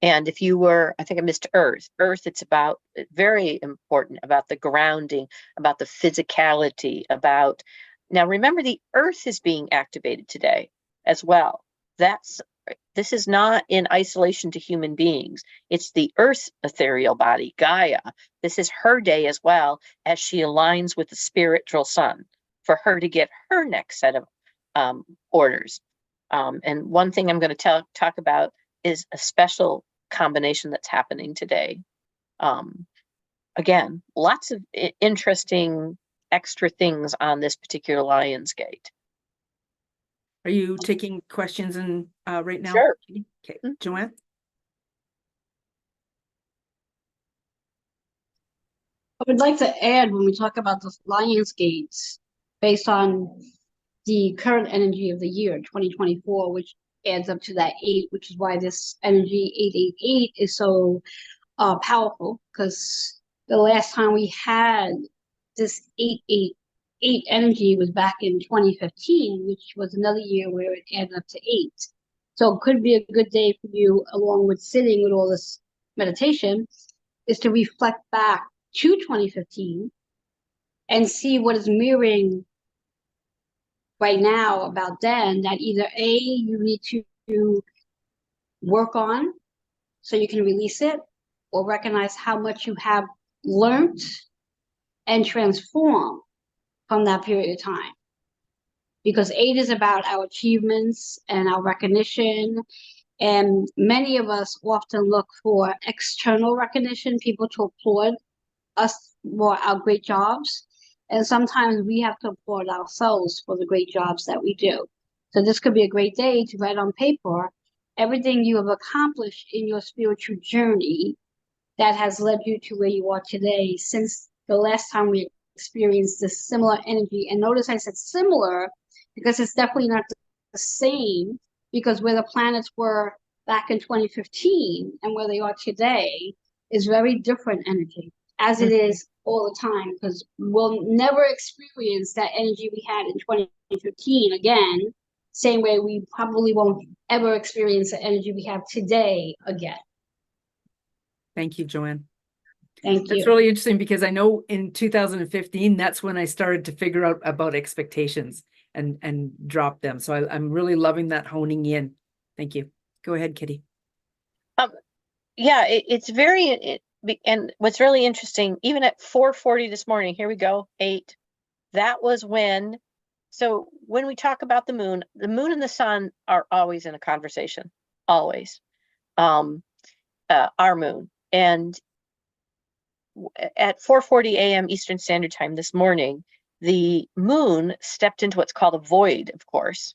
And if you were, I think I missed Earth. Earth, it's about very important about the grounding, about the physicality, about. Now, remember, the Earth is being activated today as well. This is not in isolation to human beings. It's the Earth's ethereal body, Gaia. This is her day as well, as she aligns with the spiritual sun for her to get her next set of orders. And one thing I'm going to talk about is a special combination that's happening today. Again, lots of interesting extra things on this particular Lion's Gate. Are you taking questions right now? Sure. Okay, Joanne? I would like to add, when we talk about the Lions Gates, based on the current energy of the year, 2024, which adds up to that 8, which is why this energy 888 is so powerful, because the last time we had this 888 energy was back in 2015, which was another year where it added up to 8. So it could be a good day for you, along with sitting with all this meditation, is to reflect back to 2015 and see what is mirroring right now about then, that either A, you need to work on so you can release it, or recognize how much you have learned and transformed from that period of time. Because 8 is about our achievements and our recognition. And many of us often look for external recognition, people to applaud us for our great jobs. And sometimes we have to applaud ourselves for the great jobs that we do. So this could be a great day to write on paper everything you have accomplished in your spiritual journey that has led you to where you are today since the last time we experienced this similar energy. And notice I said similar because it's definitely not the same, because where the planets were back in 2015 and where they are today is very different energy, as it is all the time, because we'll never experience that energy we had in 2015 again, same way we probably won't ever experience the energy we have today again. Thank you, Joanne. Thank That's you. really interesting because I know in 2015, that's when I started to figure out about expectations and drop them. So I'm really loving that honing in. Thank you. Go ahead, Kitty. Yeah, it's very, and what's really interesting, even at 4:40 this morning, here we go, 8, that was when, so when we talk about the moon and the sun are always in a conversation, always. Our moon. And at 4:40 a.m. Eastern Standard Time this morning, the moon stepped into what's called a void, of course.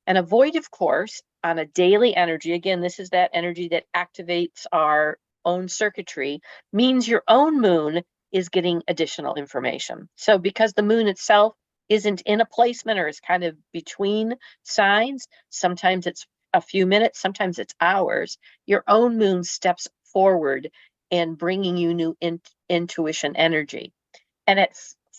And a void, of course, on a daily energy, again, this is that energy that activates our own circuitry, means your own moon is getting additional information. So because the moon itself isn't in a placement or is kind of between signs, sometimes it's a few minutes, sometimes it's hours, your own moon steps forward and bringing you new intuition energy. And at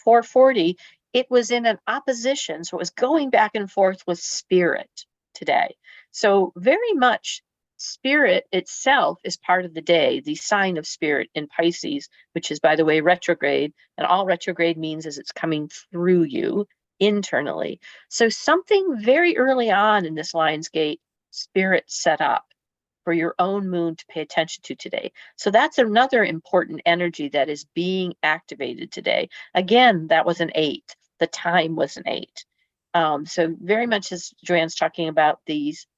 4:40, it was in an opposition. So it was going back and forth with spirit today. So very much spirit itself is part of the day, the sign of spirit in Pisces, which is, by the way, retrograde. And all retrograde means is it's coming through you internally. So something very early on in this Lionsgate spirit set up for your own moon to pay attention to today. So that's another important energy that is being activated today. Again, that was an 8. The time was an 8. So very much as Joanne's talking about this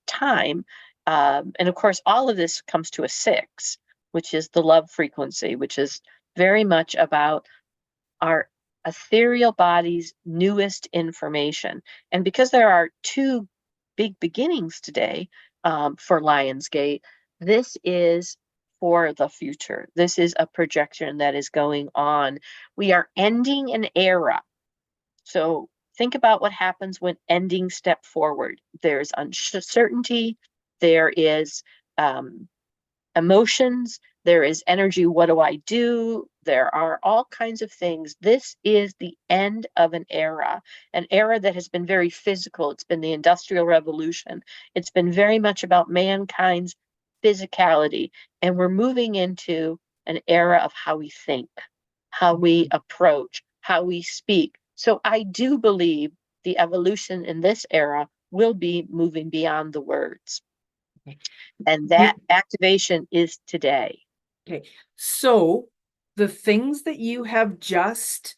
time, and of course, all of this comes to a 6, which is the love frequency, which is very much about our ethereal body's newest information. And because there are 2 big beginnings today, for Lionsgate, this is for the future. This is a projection that is going on. We are ending an era. So think about what happens when endings step forward. There's uncertainty, there is emotions, there is energy. What do I do? There are all kinds of things. This is the end of an era that has been very physical. It's been the Industrial Revolution. It's been very much about mankind's physicality. And we're moving into an era of how we think, how we approach, how we speak. So I do believe the evolution in this era will be moving beyond the words. And that activation is today. Okay, so the things that you have just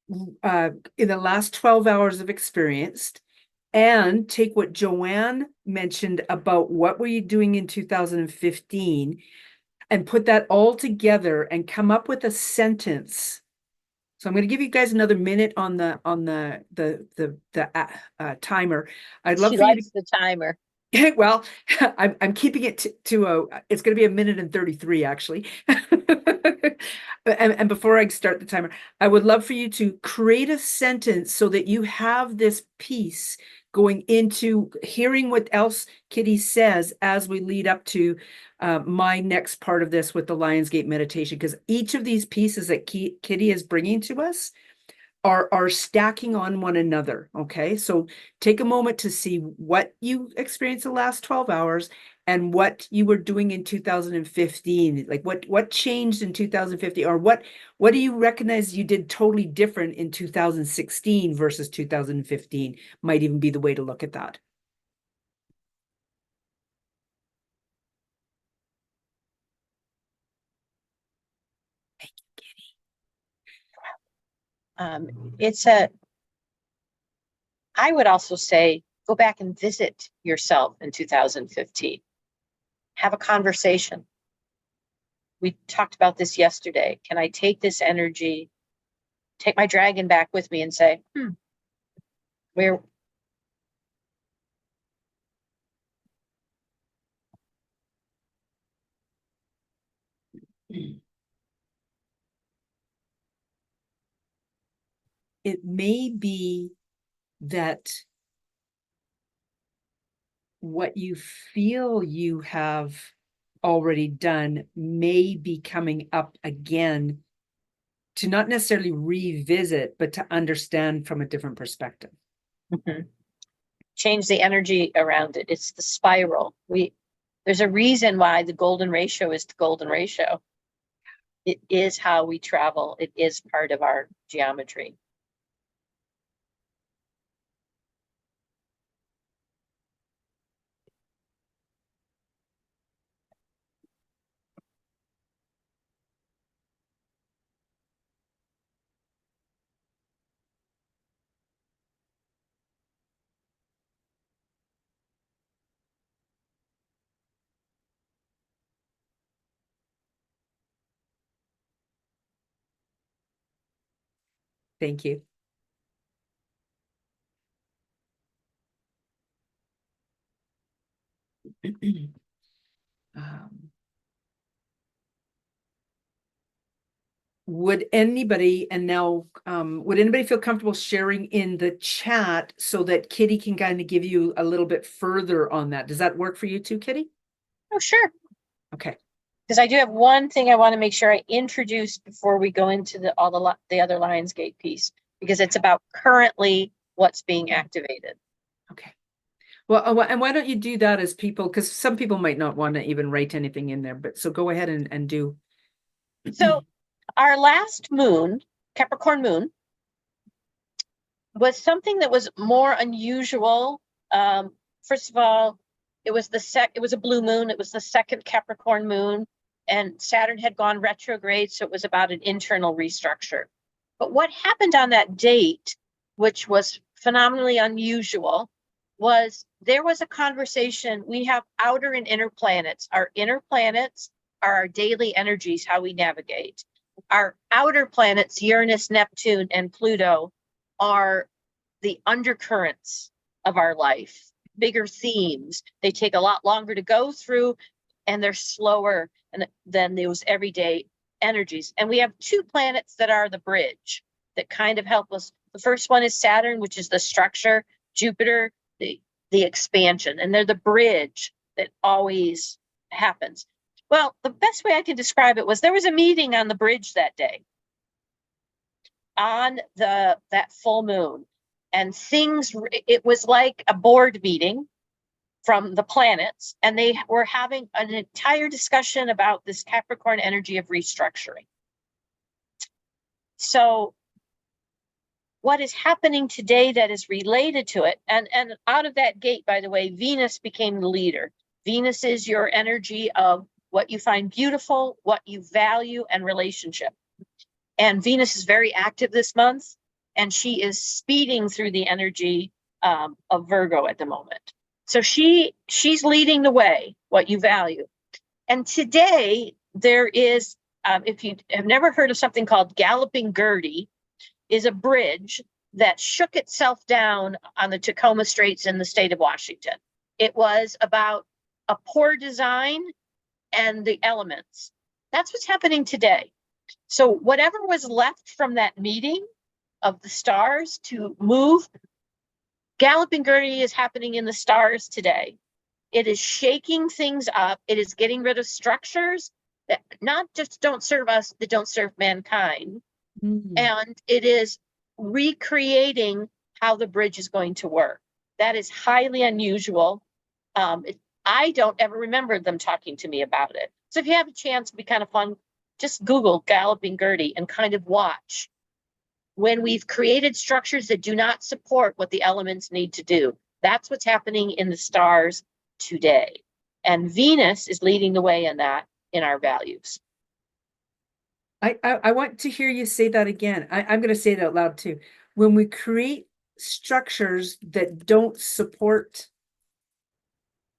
in the last 12 hours of experienced, and take what Joanne mentioned about what were you doing in 2015 and put that all together and come up with a sentence. So I'm going to give you guys another minute on the timer. I'd love She for you likes the timer. well, I'm keeping it to it's going to be a minute and 33 actually. And before I start the timer, I would love for you to create a sentence so that you have this piece going into hearing what else Kitty says as we lead up to my next part of this with the Lionsgate meditation, because each of these pieces that Kitty is bringing to us are stacking on one another. Okay, so take a moment to see what you experienced the last 12 hours and what you were doing in 2015. Like what changed in 2015, or what do you recognize you did totally different in 2016 versus 2015 might even be the way to look at that. Thank you, Kitty. I would also say, go back and visit yourself in 2015. Have a conversation. We talked about this yesterday. Can I take this energy, take my dragon back with me and say, where? It may be that what you feel you have already done may be coming up again, to not necessarily revisit, but to understand from a different perspective. Mhm. Change the energy around it. It's the spiral. There's a reason why the golden ratio is the golden ratio. It is how we travel. It is part of our geometry. Thank you. Um, would anybody, and now, would anybody feel comfortable sharing in the chat so that Kitty can kind of give you a little bit further on that? Does that work for you too, Kitty? Oh, sure. Okay. Because I do have one thing I want to make sure I introduce before we go into the other Lionsgate piece, because it's about currently what's being activated. Okay. Well, and why don't you do that as people, because some people might not want to even write anything in there, but so go ahead and do. So our last moon, Capricorn moon, was something that was more unusual. First of all, it was a blue moon. It was the second Capricorn moon, and Saturn had gone retrograde, so it was about an internal restructure. But what happened on that date, which was phenomenally unusual, was there was a conversation. We have outer and inner planets. Our inner planets are our daily energies, how we navigate. Our outer planets, Uranus, Neptune, and Pluto, are the undercurrents of our life, bigger themes. They take a lot longer to go through, and they're slower than those everyday energies. And we have two planets that are the bridge that kind of help us. The first one is Saturn, which is the structure, Jupiter, the expansion, and they're the bridge that always happens. Well, the best way I can describe it was there was a meeting on the bridge that day on that full moon, and it was like a board meeting from the planets, and they were having an entire discussion about this Capricorn energy of restructuring. So what is happening today that is related to it, and out of that gate, by the way, Venus became the leader. Venus is your energy of what you find beautiful, what you value, and relationship. And Venus is very active this month, and she is speeding through the energy of Virgo at the moment. So she's leading the way, what you value. And today there is, if you have never heard of something called Galloping Gertie, is a bridge that shook itself down on the Tacoma Straits in the state of Washington. It was about a poor design and the elements. That's what's happening today. So whatever was left from that meeting of the stars to move, Galloping Gertie is happening in the stars today. It is shaking things up. It is getting rid of structures that not just don't serve us, that don't serve mankind. And it is recreating how the bridge is going to work. That is highly unusual. I don't ever remember them talking to me about it. So if you have a chance, it'd be kind of fun. Just Google Galloping Gertie and kind of watch when we've created structures that do not support what the elements need to do. That's what's happening in the stars today. And Venus is leading the way in that, in our values. I want to hear you say that again. I'm going to say it out loud too. When we create structures that don't support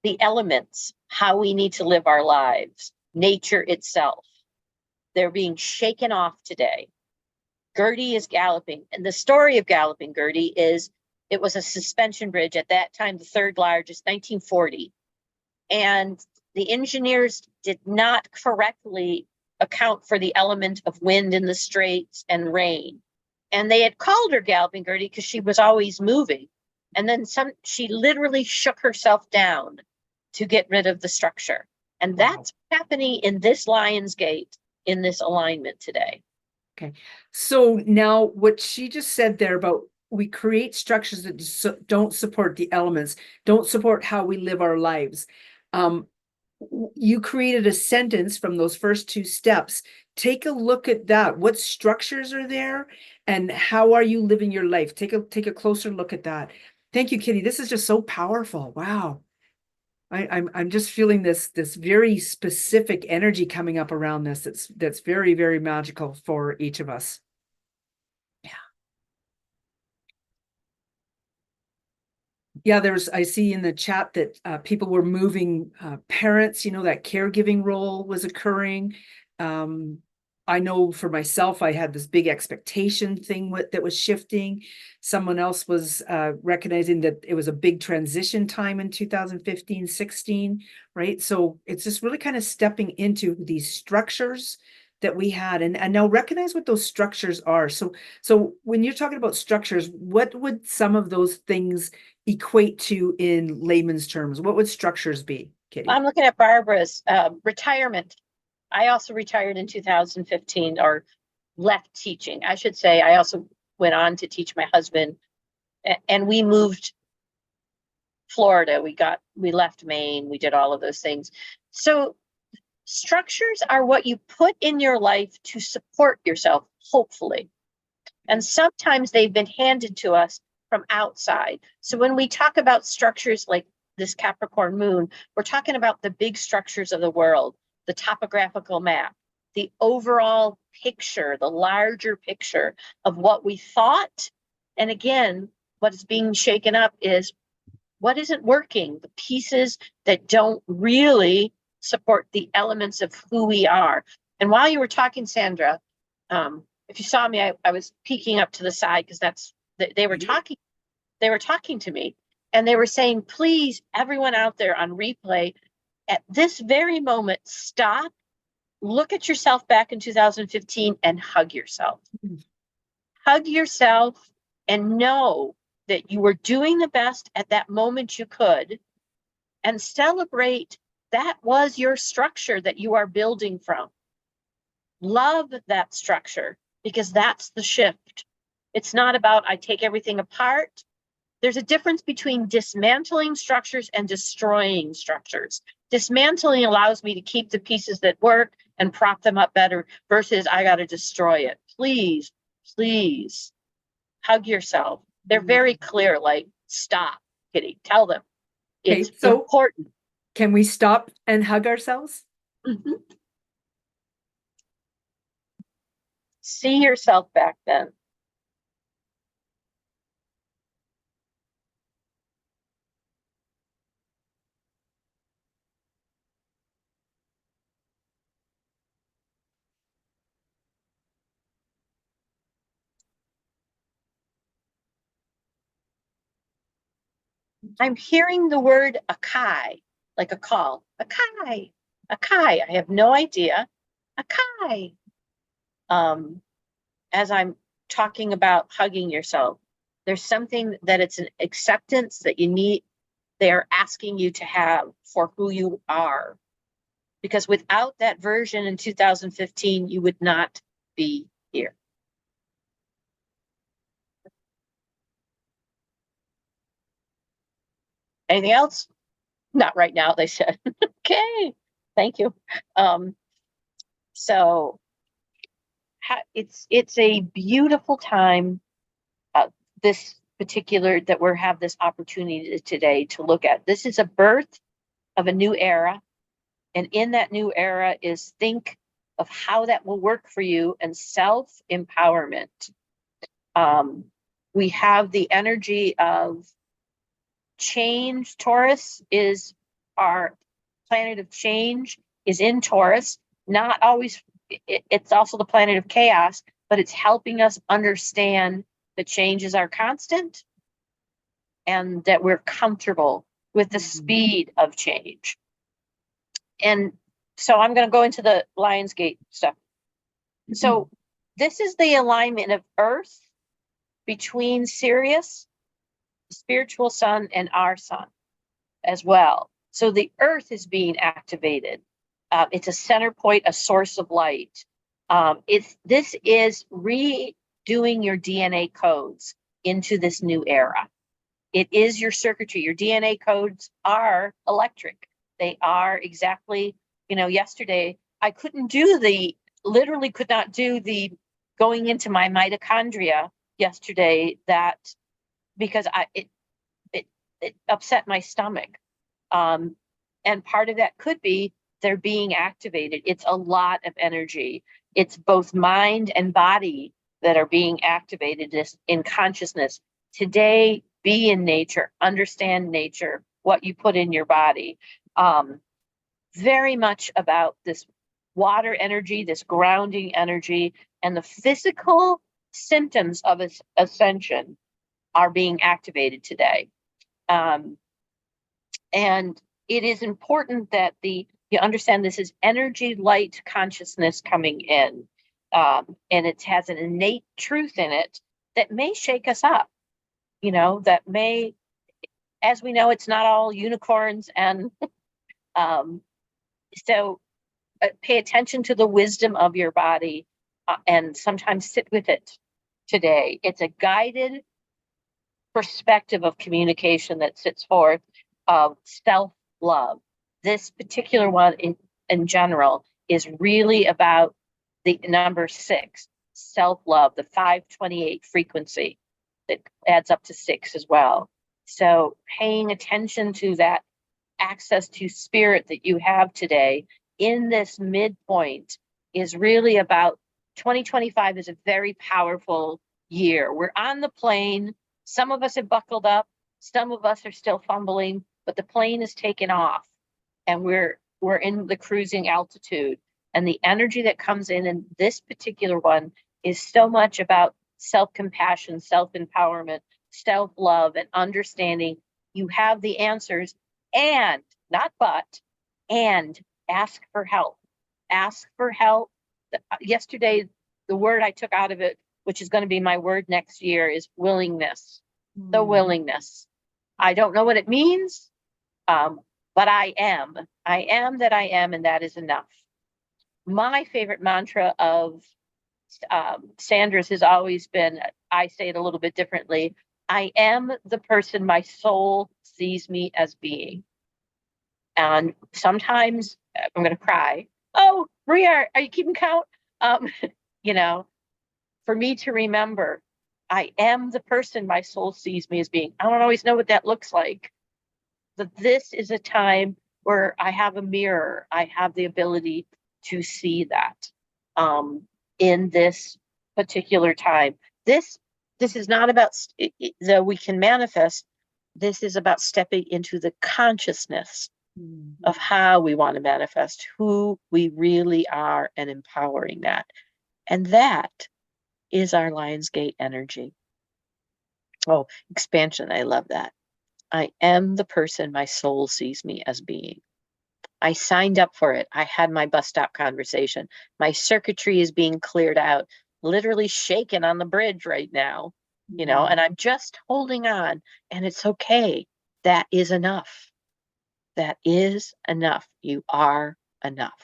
the elements, how we need to live our lives, nature itself, they're being shaken off today. Gertie is galloping. And the story of Galloping Gertie is it was a suspension bridge at that time, the third largest, 1940. And the engineers did not correctly account for the element of wind in the straits and rain. And they had called her Galloping Gertie because she was always moving. And then she literally shook herself down to get rid of the structure. And that's happening in this Lion's Gate in this alignment today. Okay. So now what she just said there about we create structures that don't support the elements, don't support how we live our lives. You created a sentence from those first two steps. Take a look at that. What structures are there and how are you living your life? Take a closer look at that. Thank you, Kitty. This is just so powerful. Wow. I'm just feeling this very specific energy coming up around this. That's very, very magical for each of us. Yeah, I see in the chat that people were moving parents, that caregiving role was occurring. I know for myself, I had this big expectation thing that was shifting. Someone else was recognizing that it was a big transition time in 2015, 16, right? So it's just really kind of stepping into these structures that we had and now recognize what those structures are. So when you're talking about structures, what would some of those things equate to in layman's terms? What would structures be, Kitty? I'm looking at Barbara's retirement. I also retired in 2015 or left teaching. I should say I also went on to teach my husband and we moved Florida. We left Maine. We did all of those things. So structures are what you put in your life to support yourself, hopefully. And sometimes they've been handed to us from outside. So when we talk about structures like this Capricorn moon, we're talking about the big structures of the world, the topographical map, the overall picture, the larger picture of what we thought. And again, what's being shaken up is what isn't working, the pieces that don't really support the elements of who we are. And while you were talking, Sandra, if you saw me, I was peeking up to the side because they were talking to me and they were saying, please, everyone out there on replay, at this very moment, stop, look at yourself back in 2015 and hug yourself. Hug yourself and know that you were doing the best at that moment you could and celebrate that was your structure that you are building from. Love that structure because that's the shift. It's not about I take everything apart. There's a difference between dismantling structures and destroying structures. Dismantling allows me to keep the pieces that work and prop them up better versus I got to destroy it. Please, please hug yourself. They're very clear, like, stop, Kitty, tell them. It's important. Can we stop and hug ourselves? Mm-hmm. See yourself back then. I'm hearing the word Akai, like a call. Akai, Akai. I have no idea. Akai. As I'm talking about hugging yourself, there's something that it's an acceptance that you need. They're asking you to have for who you are. Because without that version in 2015, you would not be here. Anything else? Not right now, they said. Okay, thank you. So it's a beautiful time, this particular, that we have this opportunity today to look at. This is a birth of a new era. And in that new era is think of how that will work for you and self-empowerment. We have the energy of change. Taurus is our planet of change, is in Taurus. Not always, it's also the planet of chaos, but it's helping us understand that changes are constant and that we're comfortable with the speed of change. And so I'm going to go into the Lionsgate stuff. So this is the alignment of Earth between Sirius spiritual sun and our sun as well. So the earth is being activated. It's a center point, a source of light. This is redoing your DNA codes into this new era. It is your circuitry. Your DNA codes are electric. They are exactly, yesterday I literally could not do the going into my mitochondria yesterday, because it upset my stomach. And part of that could be they're being activated. It's a lot of energy. It's both mind and body that are being activated in consciousness. Today, be in nature, understand nature, what you put in your body. Very much about this water energy, this grounding energy, and the physical symptoms of ascension are being activated today. And it is important that you understand this is energy, light, consciousness coming in. And it has an innate truth in it that may shake us up, that may, as we know, it's not all unicorns. And so pay attention to the wisdom of your body, and sometimes sit with it today. It's a guided perspective of communication that sits forth of self-love. This particular one in general is really about the number 6, self-love, the 528 frequency that adds up to 6 as well. So paying attention to that access to spirit that you have today in this midpoint is really about 2025 is a very powerful year. We're on the plane. Some of us have buckled up. Some of us are still fumbling, but the plane is taken off and we're in the cruising altitude. And the energy that comes in this particular one is so much about self-compassion, self-empowerment, self-love, and understanding you have the answers, and not but, and ask for help. Ask for help. Yesterday, the word I took out of it, which is going to be my word next year, is willingness. The willingness. I don't know what it means, but I am. I am that I am, and that is enough. My favorite mantra of Sandra's has always been, I say it a little bit differently, I am the person my soul sees me as being. And sometimes I'm going to cry. Oh, Maria, are you keeping count? For me to remember, I am the person my soul sees me as being. I don't always know what that looks like, but this is a time where I have a mirror. I have the ability to see that in this particular time. This is not about that we can manifest. This is about stepping into the consciousness of how we want to manifest, who we really are, and empowering that. And that is our Lionsgate energy. Oh, expansion. I love that. I am the person my soul sees me as being. I signed up for it. I had my bus stop conversation. My circuitry is being cleared out, literally shaken on the bridge right now, and I'm just holding on, and it's okay. That is enough. That is enough. You are enough.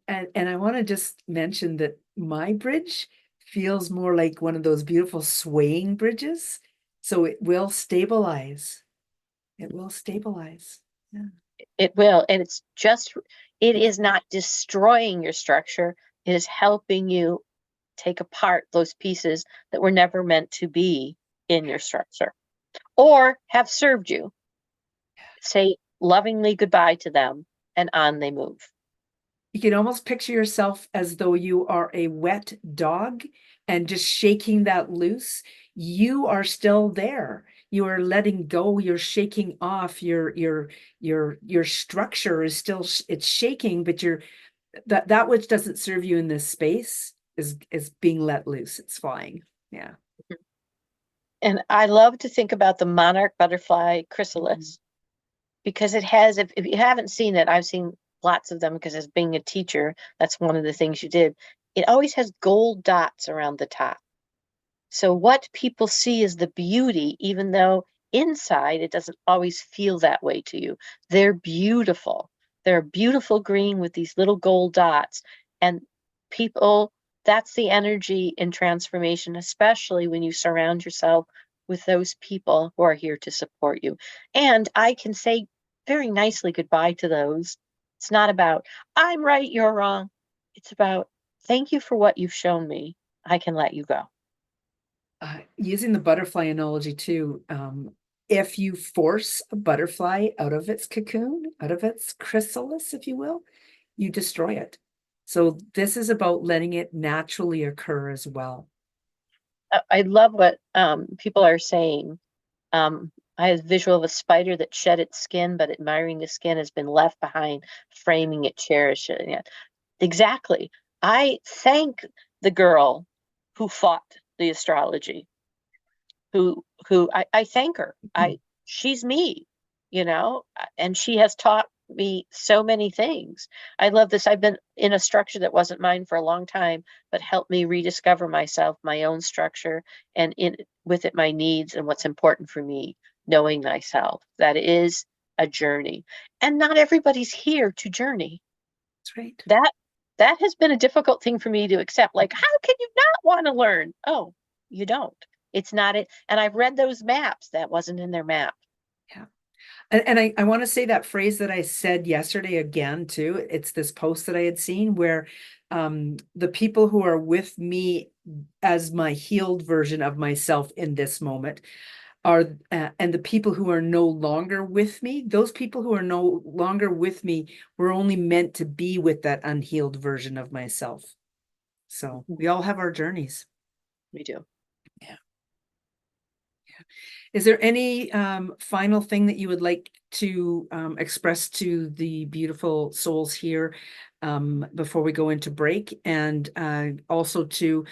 And I want to just mention that my bridge feels more like one of those beautiful swaying bridges. So it will stabilize. It will stabilize. Yeah. It will. And it is not destroying your structure. It is helping you take apart those pieces that were never meant to be in your structure or have served you. Say lovingly goodbye to them, and on they move. You can almost picture yourself as though you are a wet dog and just shaking that loose. You are still there. You are letting go. You're shaking off your structure is still, it's shaking, but that which doesn't serve you in this space is being let loose. It's flying. Yeah. And I love to think about the monarch butterfly chrysalis because it has, if you haven't seen it, I've seen lots of them because as being a teacher, that's one of the things you did. It always has gold dots around the top. So what people see is the beauty, even though inside it doesn't always feel that way to you. They're beautiful. They're beautiful green with these little gold dots. And people, that's the energy in transformation, especially when you surround yourself with those people who are here to support you. And I can say very nicely goodbye to those. It's not about, I'm right, you're wrong. It's about, thank you for what you've shown me. I can let you go. Using the butterfly analogy too, if you force a butterfly out of its cocoon, out of its chrysalis, if you will, you destroy it. So this is about letting it naturally occur as well. I love what people are saying. I have a visual of a spider that shed its skin, but admiring the skin has been left behind, framing it, cherishing it. Exactly. I thank the girl who fought the astrology, I thank her. She's me, and she has taught me so many things. I love this. I've been in a structure that wasn't mine for a long time, but helped me rediscover myself, my own structure, and with it my needs and what's important for me, knowing myself. That is a journey. And not everybody's here to journey. That's right. That has been a difficult thing for me to accept. Like, how can you not want to learn? Oh, you don't. It's not it. And I've read those maps. That wasn't in their map. Yeah. And I want to say that phrase that I said yesterday again, too. It's this post that I had seen where the people who are with me as my healed version of myself in this moment are, and the people who are no longer with me, those people who are no longer with me were only meant to be with that unhealed version of myself. So we all have our journeys. We do. Yeah. Is there any final thing that you would like to express to the beautiful souls here before we go into break? And also to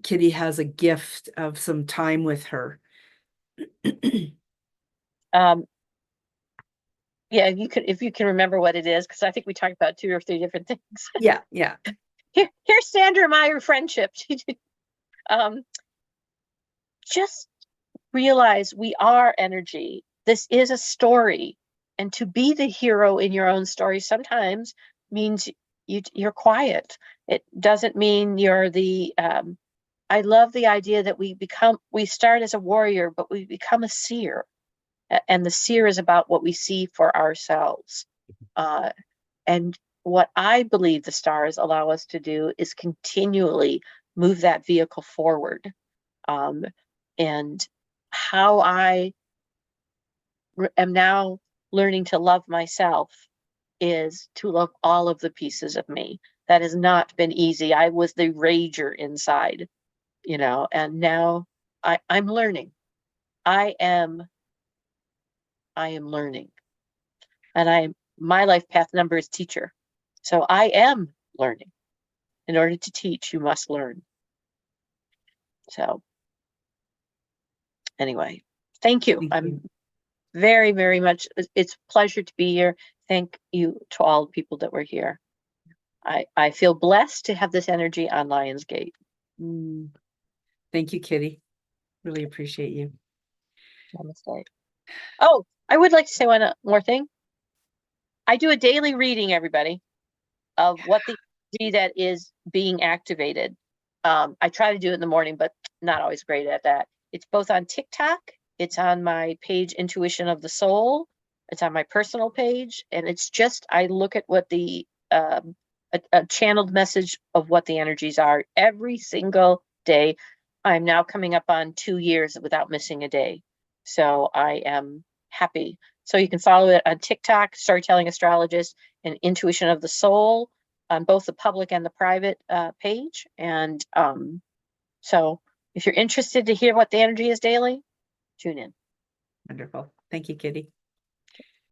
Kitty has a gift of some time with her. Yeah, if you can remember what it is, because I think we talked about 2 or 3 different things. Yeah. Here's Sandra Meyer friendship. Just realize we are energy. This is a story, and to be the hero in your own story sometimes means you're quiet. It doesn't mean you're the. I love the idea that we start as a warrior, but we become a seer, and the seer is about what we see for ourselves. And what I believe the stars allow us to do is continually move that vehicle forward. And how I am now learning to love myself is to love all of the pieces of me. That has not been easy. I was the rager inside, and now I'm learning. I am learning. And my life path number is teacher. So I am learning. In order to teach, you must learn. So anyway, thank you. I'm very, very much, it's a pleasure to be here. Thank you to all the people that were here. I feel blessed to have this energy on Lionsgate. Thank you, Kitty. Really appreciate you. Namaste. Oh, I would like to say one more thing. I do a daily reading, everybody, of what the energy that is being activated. I try to do it in the morning, but not always great at that. It's both on TikTok. It's on my page, Intuition of the Soul. It's on my personal page. And it's just, I look at what the, a channeled message of what the energies are every single day. I'm now coming up on 2 years without missing a day. So I am happy. So you can follow it on TikTok, Storytelling Astrologist, and Intuition of the Soul on both the public and the private page. And so if you're interested to hear what the energy is daily, tune in. Wonderful. Thank you, Kitty.